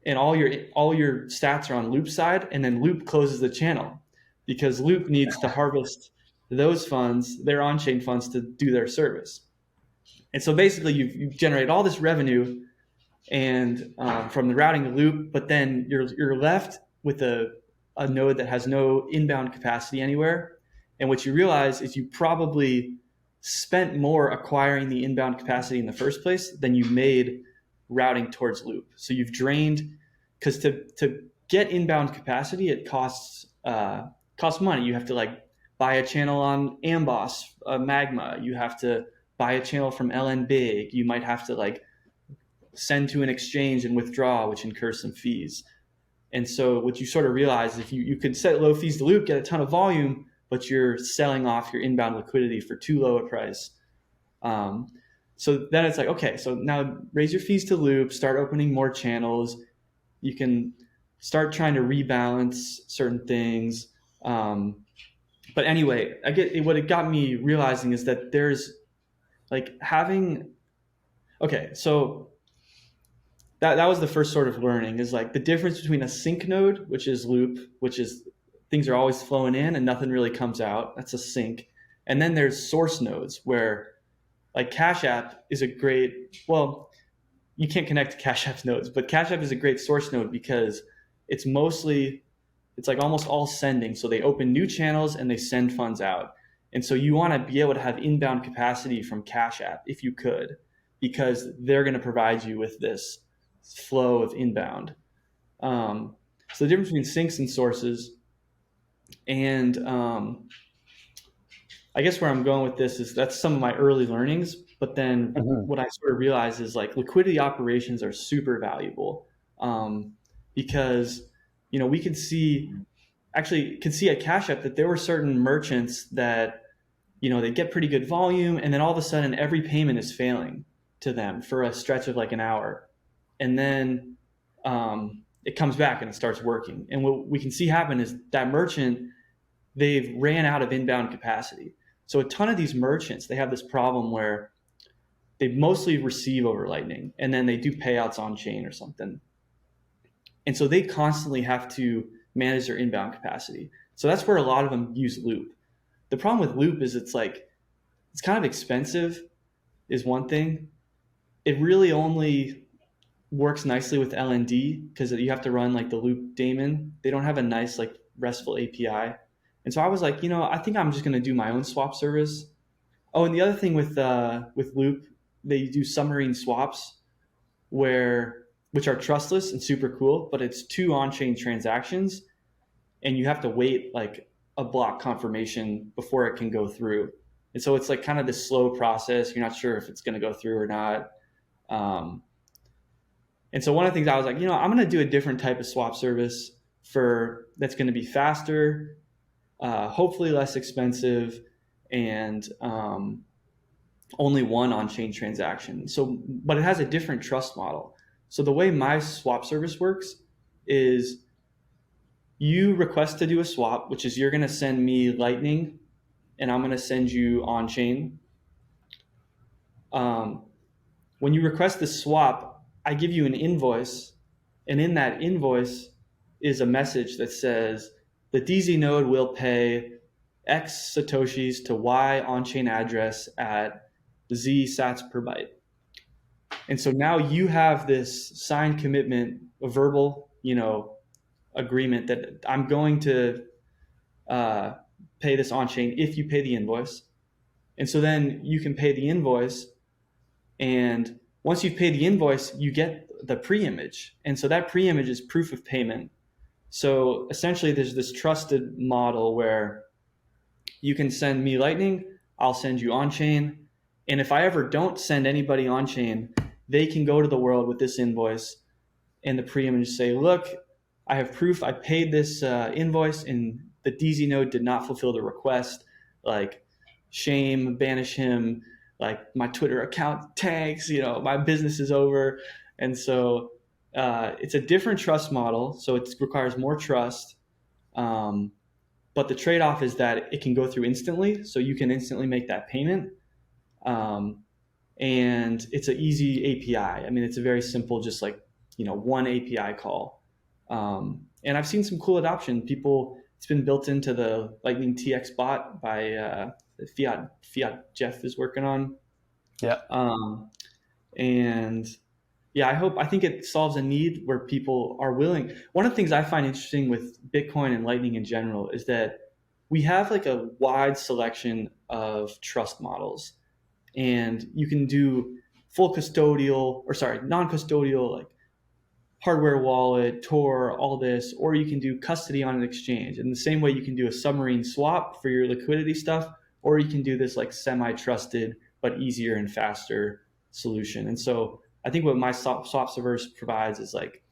and all your stats are on Loop side, and then Loop closes the channel because Loop needs to harvest those funds, their on-chain funds, to do their service. And so basically you've generated all this revenue and from the routing to Loop, but then you're left with a node that has no inbound capacity anywhere. And what you realize is you probably spent more acquiring the inbound capacity in the first place than you made routing towards Loop. So you've drained, because to get inbound capacity, it costs money. You have to buy a channel on Amboss, Magma. You have to buy a channel from LN Big. You might have to send to an exchange and withdraw, which incurs some fees. And so what you sort of realize is you could set low fees to Loop, get a ton of volume, but you're selling off your inbound liquidity for too low a price. So then it's okay, so now raise your fees to Loop, start opening more channels. You can start trying to rebalance certain things. But anyway, what it got me realizing is that there's so that was the first sort of learning, is the difference between a sync node, which is Loop, which is things are always flowing in and nothing really comes out. That's a sync. And then there's source nodes where Cash App is a great, well, you can't connect to Cash App's nodes, but Cash App is a great source node because it's almost all sending. So they open new channels and they send funds out. And so you want to be able to have inbound capacity from Cash App if you could, because they're going to provide you with this flow of inbound. So the difference between syncs and sources, and I guess where I'm going with this is that's some of my early learnings. But then what I sort of realized is liquidity operations are super valuable because we could see at Cash App that there were certain merchants that they get pretty good volume, and then all of a sudden every payment is failing to them for a stretch of an hour, and then it comes back and it starts working. And what we can see happen is that merchant, they've ran out of inbound capacity. So a ton of these merchants, they have this problem where they mostly receive over Lightning and then they do payouts on chain or something. And so they constantly have to manage their inbound capacity. So that's where a lot of them use Loop. The problem with Loop is it's kind of expensive is one thing. It really only works nicely with LND because you have to run the Loop daemon. They don't have a nice RESTful API. And so I was I think I'm just going to do my own swap service. Oh, and the other thing with Loop, they do submarine swaps which are trustless and super cool, but it's 2 on-chain transactions and you have to wait a block confirmation before it can go through. And so it's kind of this slow process. You're not sure if it's going to go through or not. And so one of the things I was I'm going to do a different type of swap service that's going to be faster, hopefully less expensive, and only one on-chain transaction. But it has a different trust model. So the way my swap service works is you request to do a swap, which is you're going to send me Lightning and I'm going to send you on-chain. When you request the swap, I give you an invoice, and in that invoice is a message that says the Deezy node will pay X Satoshis to Y on-chain address at Z sats per byte. And so now you have this signed commitment, a verbal, agreement that I'm going to pay this on-chain if you pay the invoice. And so then you can pay the invoice, and once you've paid the invoice, you get the pre-image. And so that pre-image is proof of payment. So essentially there's this trusted model where you can send me Lightning, I'll send you on-chain, And if I ever don't send anybody on chain, they can go to the world with this invoice and the preem and just say, look, I have proof I paid this invoice and the Deezy node did not fulfill the request. Like, shame, banish him. Like, my Twitter account tanks, my business is over. And so it's a different trust model. So it requires more trust. But the trade-off is that it can go through instantly. So you can instantly make that payment. And it's an easy API. I mean, it's a very simple, just like, one API call. And I've seen some cool adoption. It's been built into the Lightning TX bot by Fiat Jeff is working on. Yeah. And yeah, I think it solves a need where people are willing. One of the things I find interesting with Bitcoin and Lightning in general is that we have like a wide selection of trust models, and you can do non-custodial, like hardware wallet, Tor, all this, or you can do custody on an exchange. In the same way, you can do a submarine swap for your liquidity stuff, or you can do this like semi-trusted but easier and faster solution. And so I think what my Swapsiverse provides is like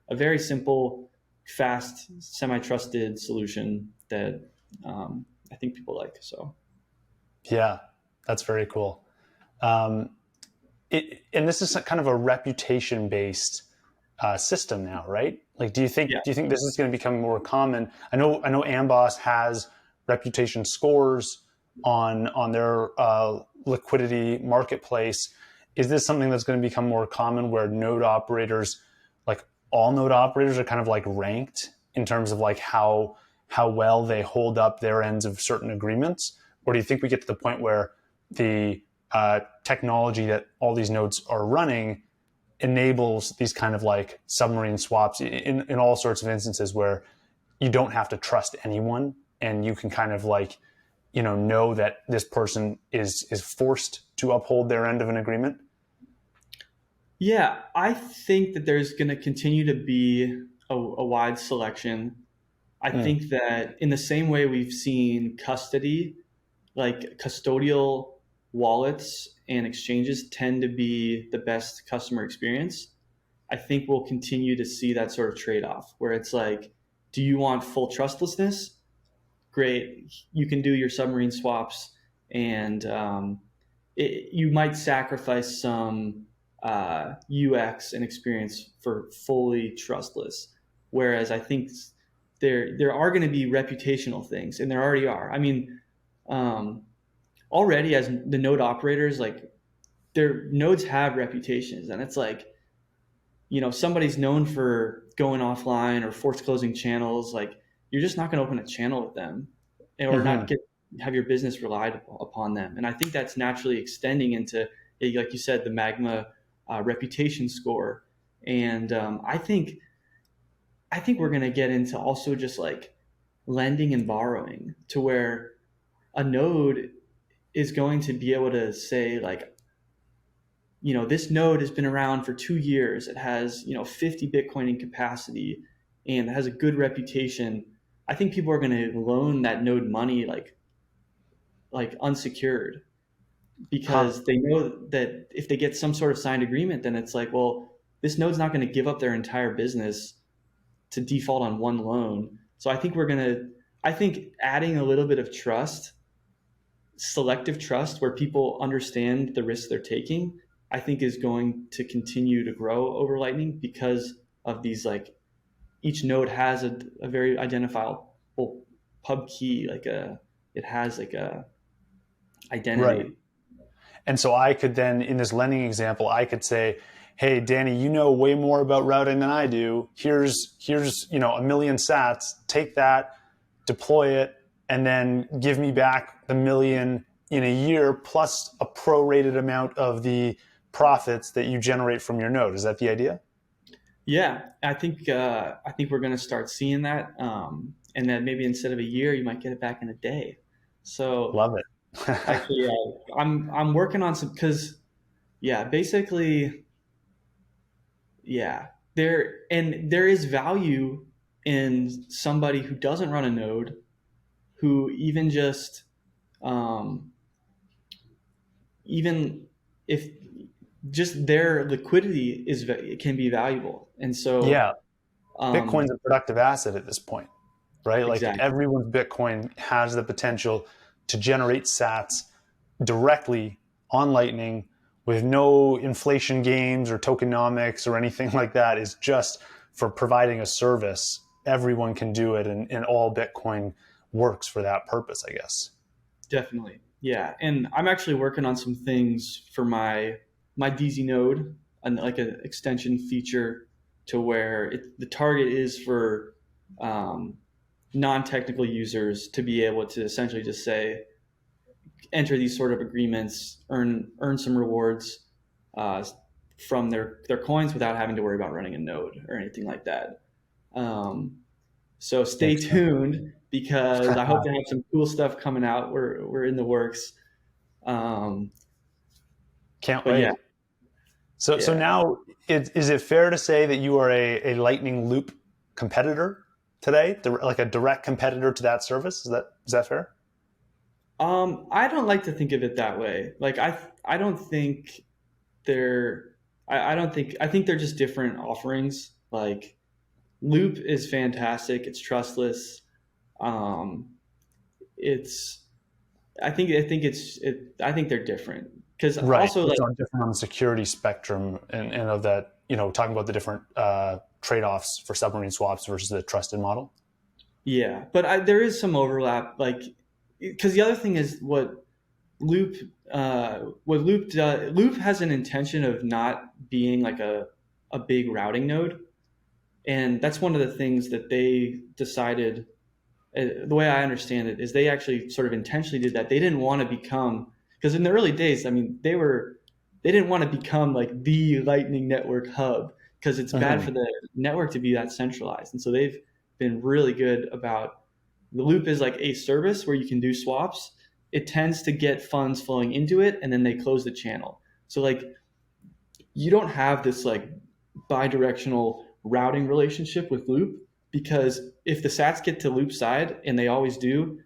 a very simple, fast, semi-trusted solution that I think people like. So Yeah, that's very cool. And this is kind of a reputation-based system now, right? Like, do you think this is going to become more common? I know Amboss has reputation scores on their liquidity marketplace. Is this something that's going to become more common where node operators, like all node operators, are kind of like ranked in terms of like how well they hold up their ends of certain agreements? Or do you think we get to the point where the technology that all these nodes are running enables these kind of like submarine swaps in all sorts of instances where you don't have to trust anyone and you can kind of like, know that this person is forced to uphold their end of an agreement? Yeah, I think that there's going to continue to be a wide selection. I think that in the same way we've seen custody, like custodial wallets and exchanges tend to be the best customer experience. I think we'll continue to see that sort of trade-off where it's like, do you want full trustlessness? Great, you can do your submarine swaps, and you might sacrifice some UX and experience for fully trustless. Whereas I think there are going to be reputational things, and there already are. I mean, already as the node operators, like their nodes have reputations, and it's like, somebody's known for going offline or force closing channels. Like, you're just not going to open a channel with them, or not have your business relied upon them. And I think that's naturally extending into, like you said, the Magma reputation score. And I think we're going to get into also just like lending and borrowing, to where a node is going to be able to say like, this node has been around for 2 years. It has, 50 Bitcoin in capacity and it has a good reputation. I think people are going to loan that node money like unsecured, because they know that if they get some sort of signed agreement, then it's like, well, this node's not going to give up their entire business to default on one loan. So I think adding a little bit of trust, selective trust, where people understand the risks they're taking, I think is going to continue to grow over Lightning, because of these, like, each node has a very identifiable pub key, it has like a identity. Right. And so I could then, in this lending example, I could say, hey, Danny, you know way more about routing than I do. Here's a million sats. Take that, deploy it, and then give me back the million in a year plus a prorated amount of the profits that you generate from your node. Is that the idea? Yeah, I think we're going to start seeing that, and then maybe instead of a year, you might get it back in a day. So Love it. actually, I'm working on some, because basically, there is value in somebody who doesn't run a node, who even just even if just their liquidity can be valuable. And so, Yeah, um, Bitcoin's a productive asset at this point, right? Like exactly. everyone's Bitcoin has the potential to generate sats directly on Lightning with no inflation gains or tokenomics or anything like that. Is just for providing a service. Everyone can do it, and all Bitcoin works for that purpose, I guess. Definitely. Yeah. And I'm actually working on some things for my Deezy node, and like an extension feature to where the target is for um, non-technical users to be able to essentially just say, enter these sort of agreements, earn some rewards uh, from their coins without having to worry about running a node or anything like that. Um, so stay Makes sense. tuned because I hope to have some cool stuff coming out. We're in the works. Um, Can't but yeah, wait. So yeah. now, is it fair to say that you are a Lightning Loop competitor today, like a direct competitor to that service? Is that fair? I don't like to think of it that way. Like I don't think they're I don't think I think they're just different offerings. Like Loop is fantastic. It's trustless. Um, it's I think they're different because Right. also like It's on different on the security spectrum, and of that, talking about the different trade-offs for submarine swaps versus the trusted model. yeah, but there is some overlap. Like because the other thing is Loop what Loop does. Loop has an intention of not being like a big routing node, and that's one of the things that they decided. The way I understand it is they actually sort of intentionally did that. They didn't want to become because in the early days, I mean, they didn't want to become like the Lightning Network hub because it's bad for Mm-hmm. the network to be that centralized. And so they've been really good about the Loop is like a service where you can do swaps. It tends to get funds flowing into it, and then they close the channel. So like you don't have this like bidirectional routing relationship with Loop because if the sats get to Loop side, and they always do,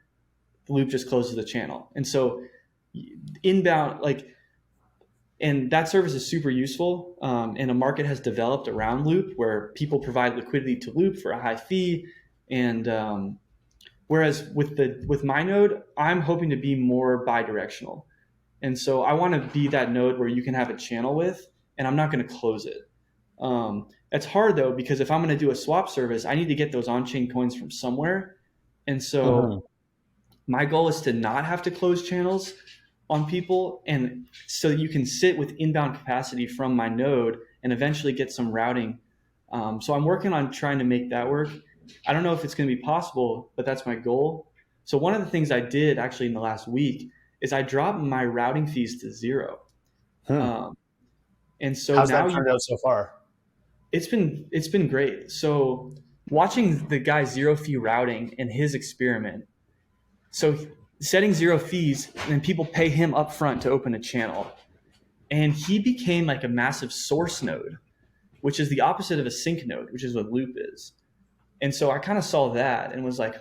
Loop just closes the channel. And so inbound, like, and that service is super useful. And a market has developed around Loop where people provide liquidity to Loop for a high fee. And whereas with my node, I'm hoping to be more bidirectional. And so I want to be that node where you can have a channel with, and I'm not going to close it. It's hard though because if I'm going to do a swap service, I need to get those on-chain coins from somewhere, and Mm-hmm. so my goal is to not have to close channels on people, and so you can sit with inbound capacity from my node and eventually get some routing. So I'm working on trying to make that work. I don't know if it's going to be possible, but that's my goal. So one of the things I did actually in the last week is I dropped my routing fees to zero. Hmm. Um, and so How's now that turned out so far? it's been great. So watching the guy zero fee routing and his experiment. So setting zero fees and then people pay him upfront to open a channel. And he became like a massive source node, which is the opposite of a sync node, which is what Loop is. And so I kind of saw that and was like,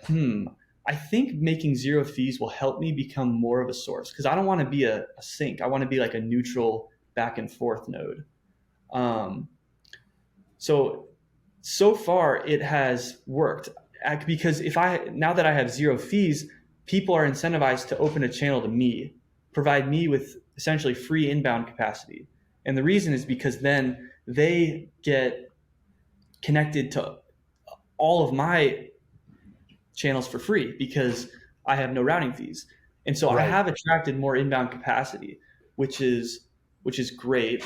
I think making zero fees will help me become more of a source because I don't want to be a sync. I want to be like a neutral back and forth node. Um, so far it has worked because if I now that I have zero fees, people are incentivized to open a channel to me, provide me with essentially free inbound capacity. And the reason is because then they get connected to all of my channels for free because I have no routing fees. And so I Right. have attracted more inbound capacity, which is which is great.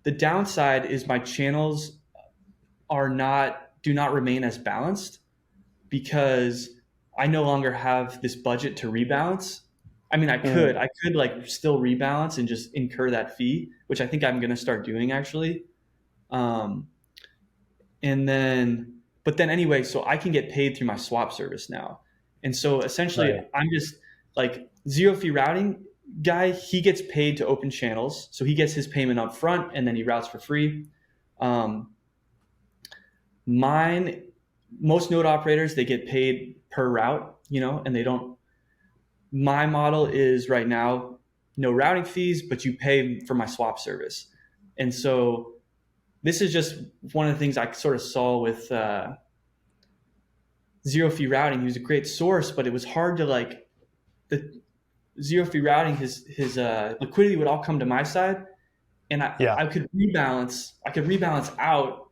The downside is my channels do not remain as balanced because I no longer have this budget to rebalance. I mean, Mm. I could like still rebalance and just incur that fee, which I think I'm going to start doing actually. Um, and then, but then anyway, so I can get paid through my swap service now. And so essentially, Right. I'm just like zero fee routing guy. He gets paid to open channels, so he gets his payment up front, and then he routes for free. Um, Mine, most node operators, they get paid per route, and they don't. My model is right now no routing fees, but you pay for my swap service. And so this is just one of the things I sort of saw with zero fee routing. He was a great source, but it was hard to like the zero fee routing. His liquidity would all come to my side, and Yeah. I could rebalance. I could rebalance out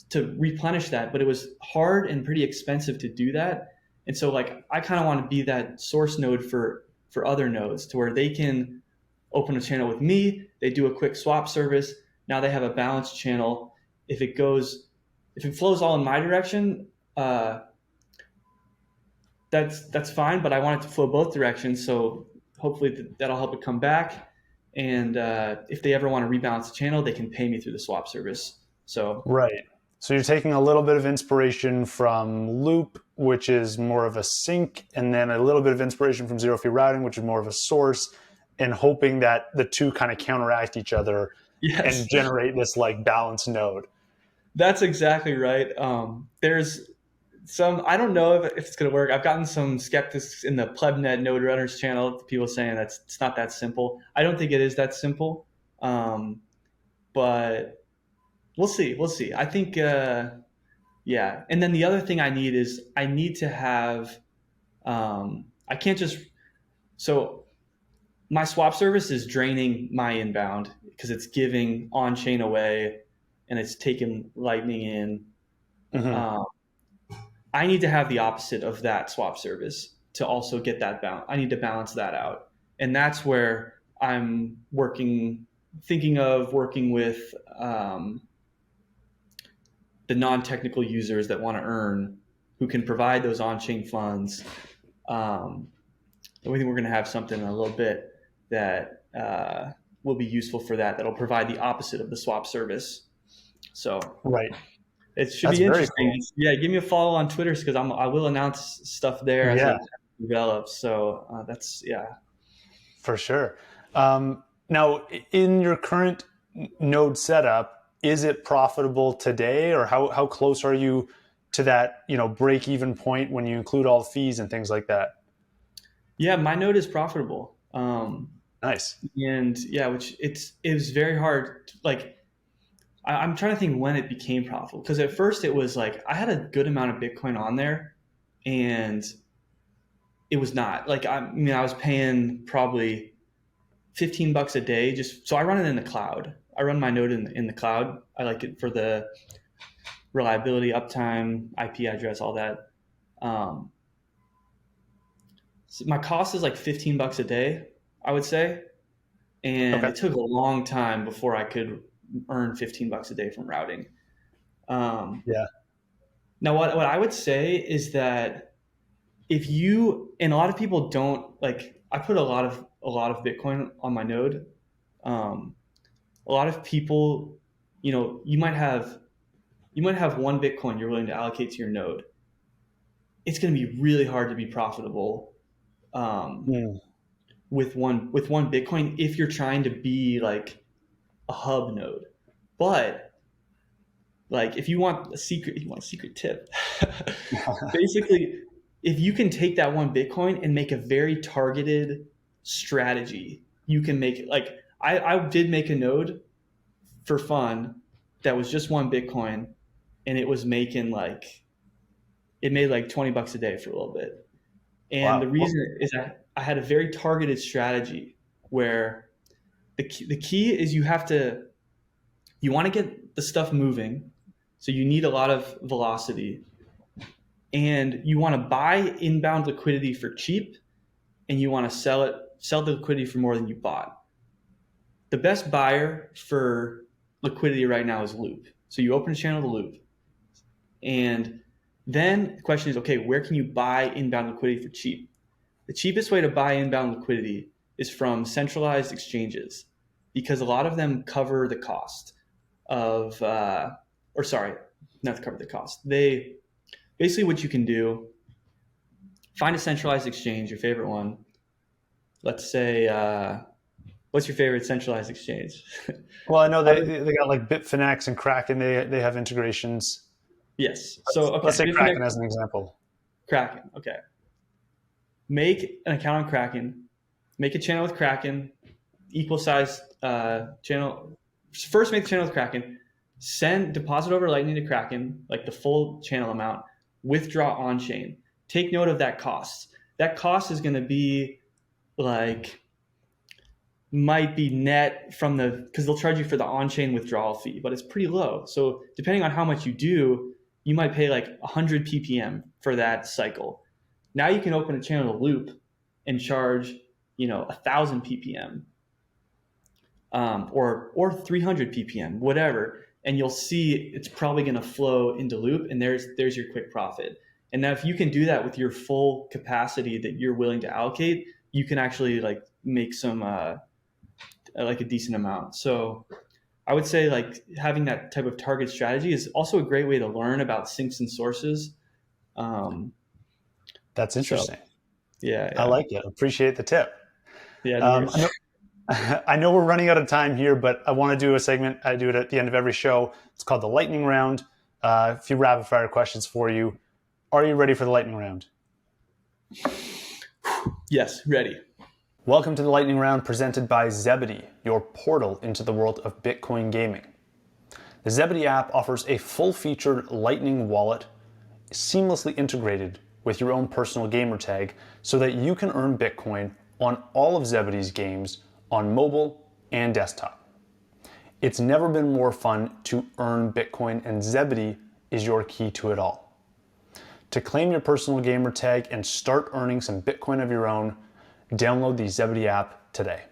to replenish that, but it was hard and pretty expensive to do that. And so like I kind of want to be that source node for other nodes to where they can open a channel with me. They do a quick swap service. Now they have a balanced channel. If it flows all in my direction, that's fine. But I want it to flow both directions. So hopefully that'll help it come back. And if they ever want to rebalance the channel, they can pay me through the swap service. So Right. So you're taking a little bit of inspiration from Loop, which is more of a sink, and then a little bit of inspiration from zero fee routing, which is more of a source, and hoping that the two kind of counteract each other yes, and generate this like balanced node. that's exactly right. There's I don't know if it's going to work. I've gotten some skeptics in the PlebNet Node Runners channel, people saying it's not that simple. I don't think it is that simple, but we'll see. We'll see. I think, yeah. And then the other thing I need to have, I can't just, so my swap service is draining my inbound because it's giving on chain away and it's taking lightning in. Mm-hmm. I need to have the opposite of that swap service to also get that balance. I need to balance that out. And that's where I'm thinking of working with the non-technical users that want to earn, who can provide those on-chain funds. We think we're going to have something in a little bit that will be useful for that. That'll provide the opposite of the swap service. So Right. it should That's be very interesting. cool. Yeah, give me a follow on Twitter because I will announce stuff there as Yeah, it develops. So that's for sure. Now, in your current node setup, is it profitable today, or how close are you to that break even point when you include all the fees and things like that? yeah. My node is profitable. Nice. And yeah, which it was very hard. Like I'm trying to think when it became profitable because at first it was like I had a good amount of Bitcoin on there, and it was not like I mean I was paying probably $15 a day just so I run it in the cloud. I run my node in the cloud. I like it for the reliability, uptime, IP address, all that. So my cost is like $15 a day, I would say, and Okay. it took a long time before I could earn $15 a day from routing. Yeah. Now, what I would say is that if you and a lot of people don't like, I put a lot of Bitcoin on my node. A lot of people, you might have one Bitcoin you're willing to allocate to your node. It's going to be really hard to be profitable Mm. with one Bitcoin if you're trying to be like a hub node. But like if you want a secret tip, basically, if you can take that one Bitcoin and make a very targeted strategy, you can make it like I did make a node for fun that was just one Bitcoin, and it was making like it made like $20 a day for a little bit. And the Wow. reason is that I had a very targeted strategy where the key is you want to get the stuff moving, so you need a lot of velocity, and you want to buy inbound liquidity for cheap, and you want to sell the liquidity for more than you bought. The best buyer for liquidity right now is Loop. So you open a channel to Loop, and then the question is, okay, where can you buy inbound liquidity for cheap? The cheapest way to buy inbound liquidity is from centralized exchanges because a lot of them cover the cost of, or sorry, not to cover the cost. They basically what you can do, find a centralized exchange, your favorite one. Let's say, what's your favorite centralized exchange? Well, I know they got like Bitfinex and Kraken. They have integrations. Yes. So, Let's okay, say Bitfinex, Kraken as an example. Kraken. Okay. Make an account on Kraken. Make a channel with Kraken. equal size channel. First, make the channel with Kraken. Send deposit over Lightning to Kraken, like the full channel amount. Withdraw on chain. Take note of that cost. That cost is going to be like might be net from the because they'll charge you for the on-chain withdrawal fee, but it's pretty low. So depending on how much you do, you might pay like 100 ppm for that cycle. Now you can open a channel to Loop and charge 1,000 ppm or 300 ppm, whatever, and you'll see it's probably going to flow into Loop, and there's your quick profit. And now if you can do that with your full capacity that you're willing to allocate, you can actually like make some like a decent amount. So I would say like having that type of target strategy is also a great way to learn about sinks and sources. That's interesting. So, yeah, I like it. Appreciate the tip. Yeah. No I know we're running out of time here, but I want to do a segment. I do it at the end of every show. It's called the lightning round. A few rapid fire questions for you. Are you ready for the lightning round? Yes, ready. Welcome to the lightning round presented by Zebedee, your portal into the world of Bitcoin gaming. The Zebedee app offers a full-featured Lightning wallet seamlessly integrated with your own personal gamer tag so that you can earn Bitcoin on all of Zebedee's games on mobile and desktop. It's never been more fun to earn Bitcoin, and Zebedee is your key to it all. To claim your personal gamer tag and start earning some Bitcoin of your own, download the Zebedee app today.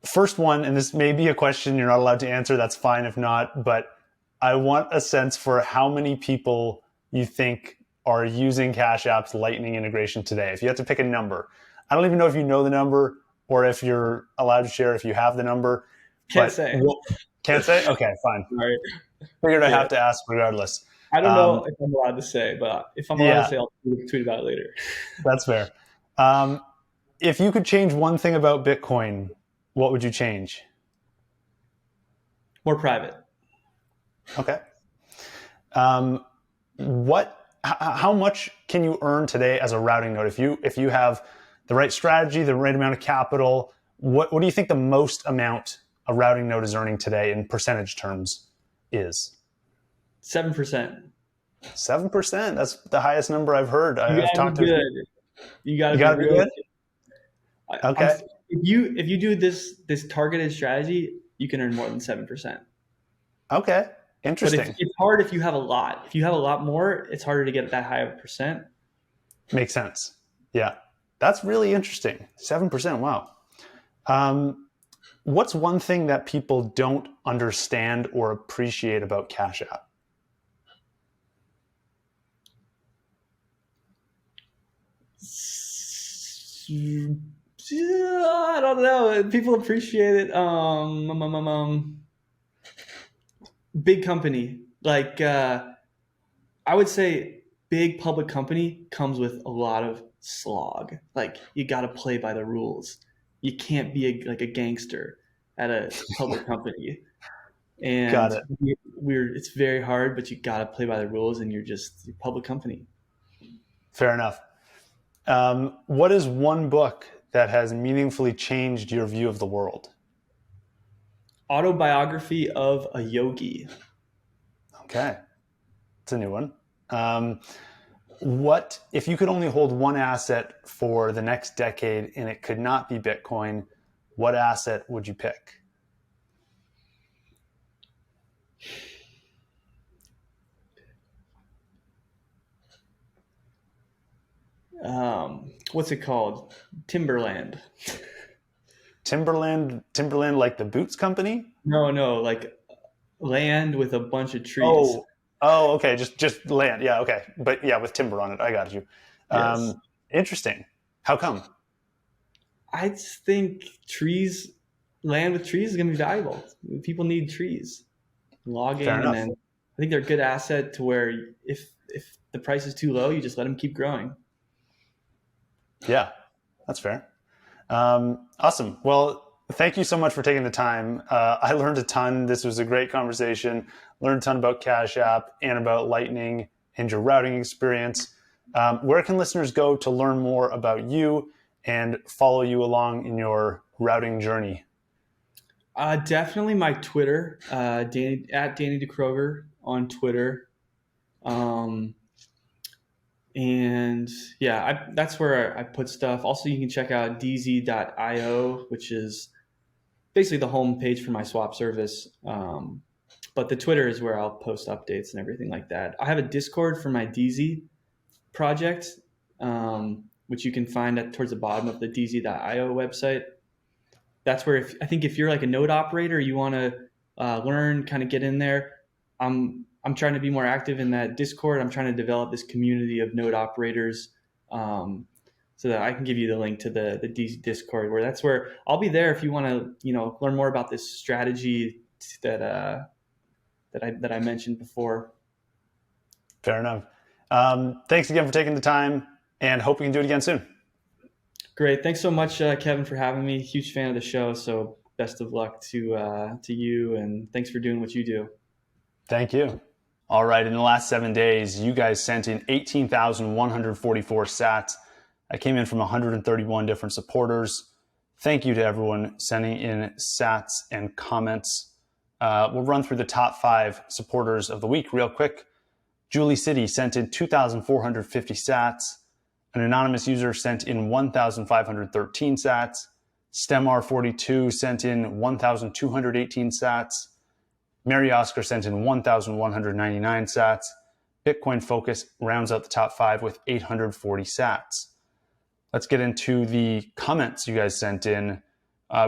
First one, and this may be a question you're not allowed to answer, that's fine if not, but I want a sense for how many people you think are using Cash App's Lightning integration today. If you had to pick a number, I don't even know if you know the number or if you're allowed to share if you have the number. Can't say. Can't say? Okay, fine. Sorry. Figured I have to ask regardless. I don't know if I'm allowed to say, but if I'm allowed to say, I'll tweet about it later. That's fair. If you could change one thing about Bitcoin, what would you change? More private. Okay. How much can you earn today as a routing node? If you have the right strategy, the right amount of capital, what do you think the most amount a routing node is earning today in percentage terms is? 7%. 7%. That's the highest number I've heard. I've talked to. You gotta be good. Okay. If you do this targeted strategy, you can earn more than 7%. Okay. Interesting. But it's hard if you have a lot. If you have a lot more, it's harder to get that high of a percent. Makes sense. Yeah. That's really interesting. 7%. Wow. What's one thing that people don't understand or appreciate about Cash App? I don't know. People appreciate it. Big company. Like, I would say big public company comes with a lot of slog. Like, you got to play by the rules. You can't be like a gangster at a public company. And Got it. It's very hard, but you got to play by the rules, and you're a public company. Fair enough. What is one book that has meaningfully changed your view of the world? Autobiography of a Yogi. Okay. It's a new one. What if you could only hold one asset for the next decade and it could not be Bitcoin, what asset would you pick? What's it called? Timberland. Timberland like the Boots Company? No, like land with a bunch of trees. Oh, okay. Just land. Yeah, okay. But yeah, with timber on it. I got you. Yes. Interesting. How come? I think land with trees is going to be valuable. People need trees. Logging, and then I think they're a good asset to where if the price is too low, you just let them keep growing. Yeah, that's fair. Awesome. Well, thank you so much for taking the time. I learned a ton. This was a great conversation. Learned a ton about Cash App and about Lightning and your routing experience. Where can listeners go to learn more about you and follow you along in your routing journey? Definitely my Twitter, Danny at Danny Diekroeger on Twitter. Um, and yeah, that's where I put stuff. Also, you can check out Deezy.io, which is basically the home page for my swap service. But the Twitter is where I'll post updates and everything like that. I have a Discord for my Deezy project, which you can find towards the bottom of the Deezy.io website. That's where I think if you're like a node operator, you want to learn, kind of get in there. I'm trying to be more active in that Discord. I'm trying to develop this community of node operators, so that I can give you the link to the Discord, where that's where I'll be there if you want to learn more about this strategy that I mentioned before. Fair enough. Thanks again for taking the time, and hope we can do it again soon. Great. Thanks so much, Kevin, for having me. Huge fan of the show. So best of luck to you, and thanks for doing what you do. Thank you. All right. In the last 7 days, you guys sent in 18,144 sats. I came in from 131 different supporters. Thank you to everyone sending in sats and comments. We'll run through the top 5 supporters of the week real quick. Julie City sent in 2,450 sats. An anonymous user sent in 1,513 sats. StemR42 sent in 1,218 sats. Mary Oscar sent in 1,199 sats. Bitcoin Focus rounds out the top 5 with 840 sats. Let's get into the comments you guys sent in.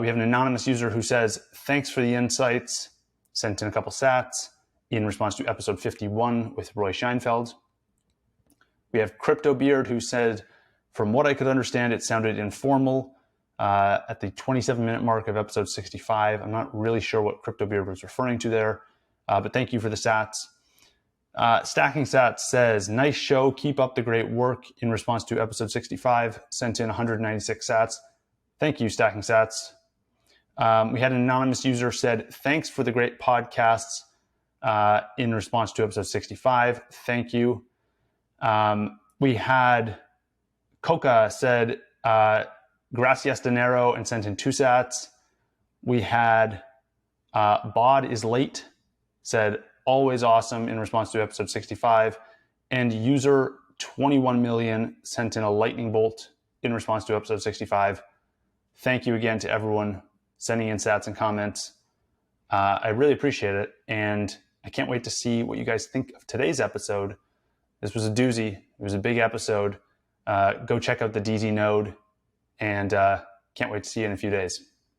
We have an anonymous user who says, thanks for the insights. Sent in a couple sats in response to episode 51 with Roy Scheinfeld. We have Crypto Beard who said, from what I could understand, it sounded informal at the 27-minute mark of episode 65. I'm not really sure what Crypto Beard was referring to there, but thank you for the sats. Stacking Sats says, nice show, keep up the great work, in response to episode 65, sent in 196 sats. Thank you, Stacking Sats. We had an anonymous user said, thanks for the great podcasts, in response to episode 65. Thank you. We had Coca said, gracias dinero, and sent in 2 sats. We had Bod is late, said, always awesome, in response to episode 65. And user 21 million sent in a lightning bolt in response to episode 65. Thank you again to everyone sending in sats and comments. I really appreciate it. And I can't wait to see what you guys think of today's episode. This was a doozy. It was a big episode. Go check out the Deezy node, and can't wait to see you in a few days.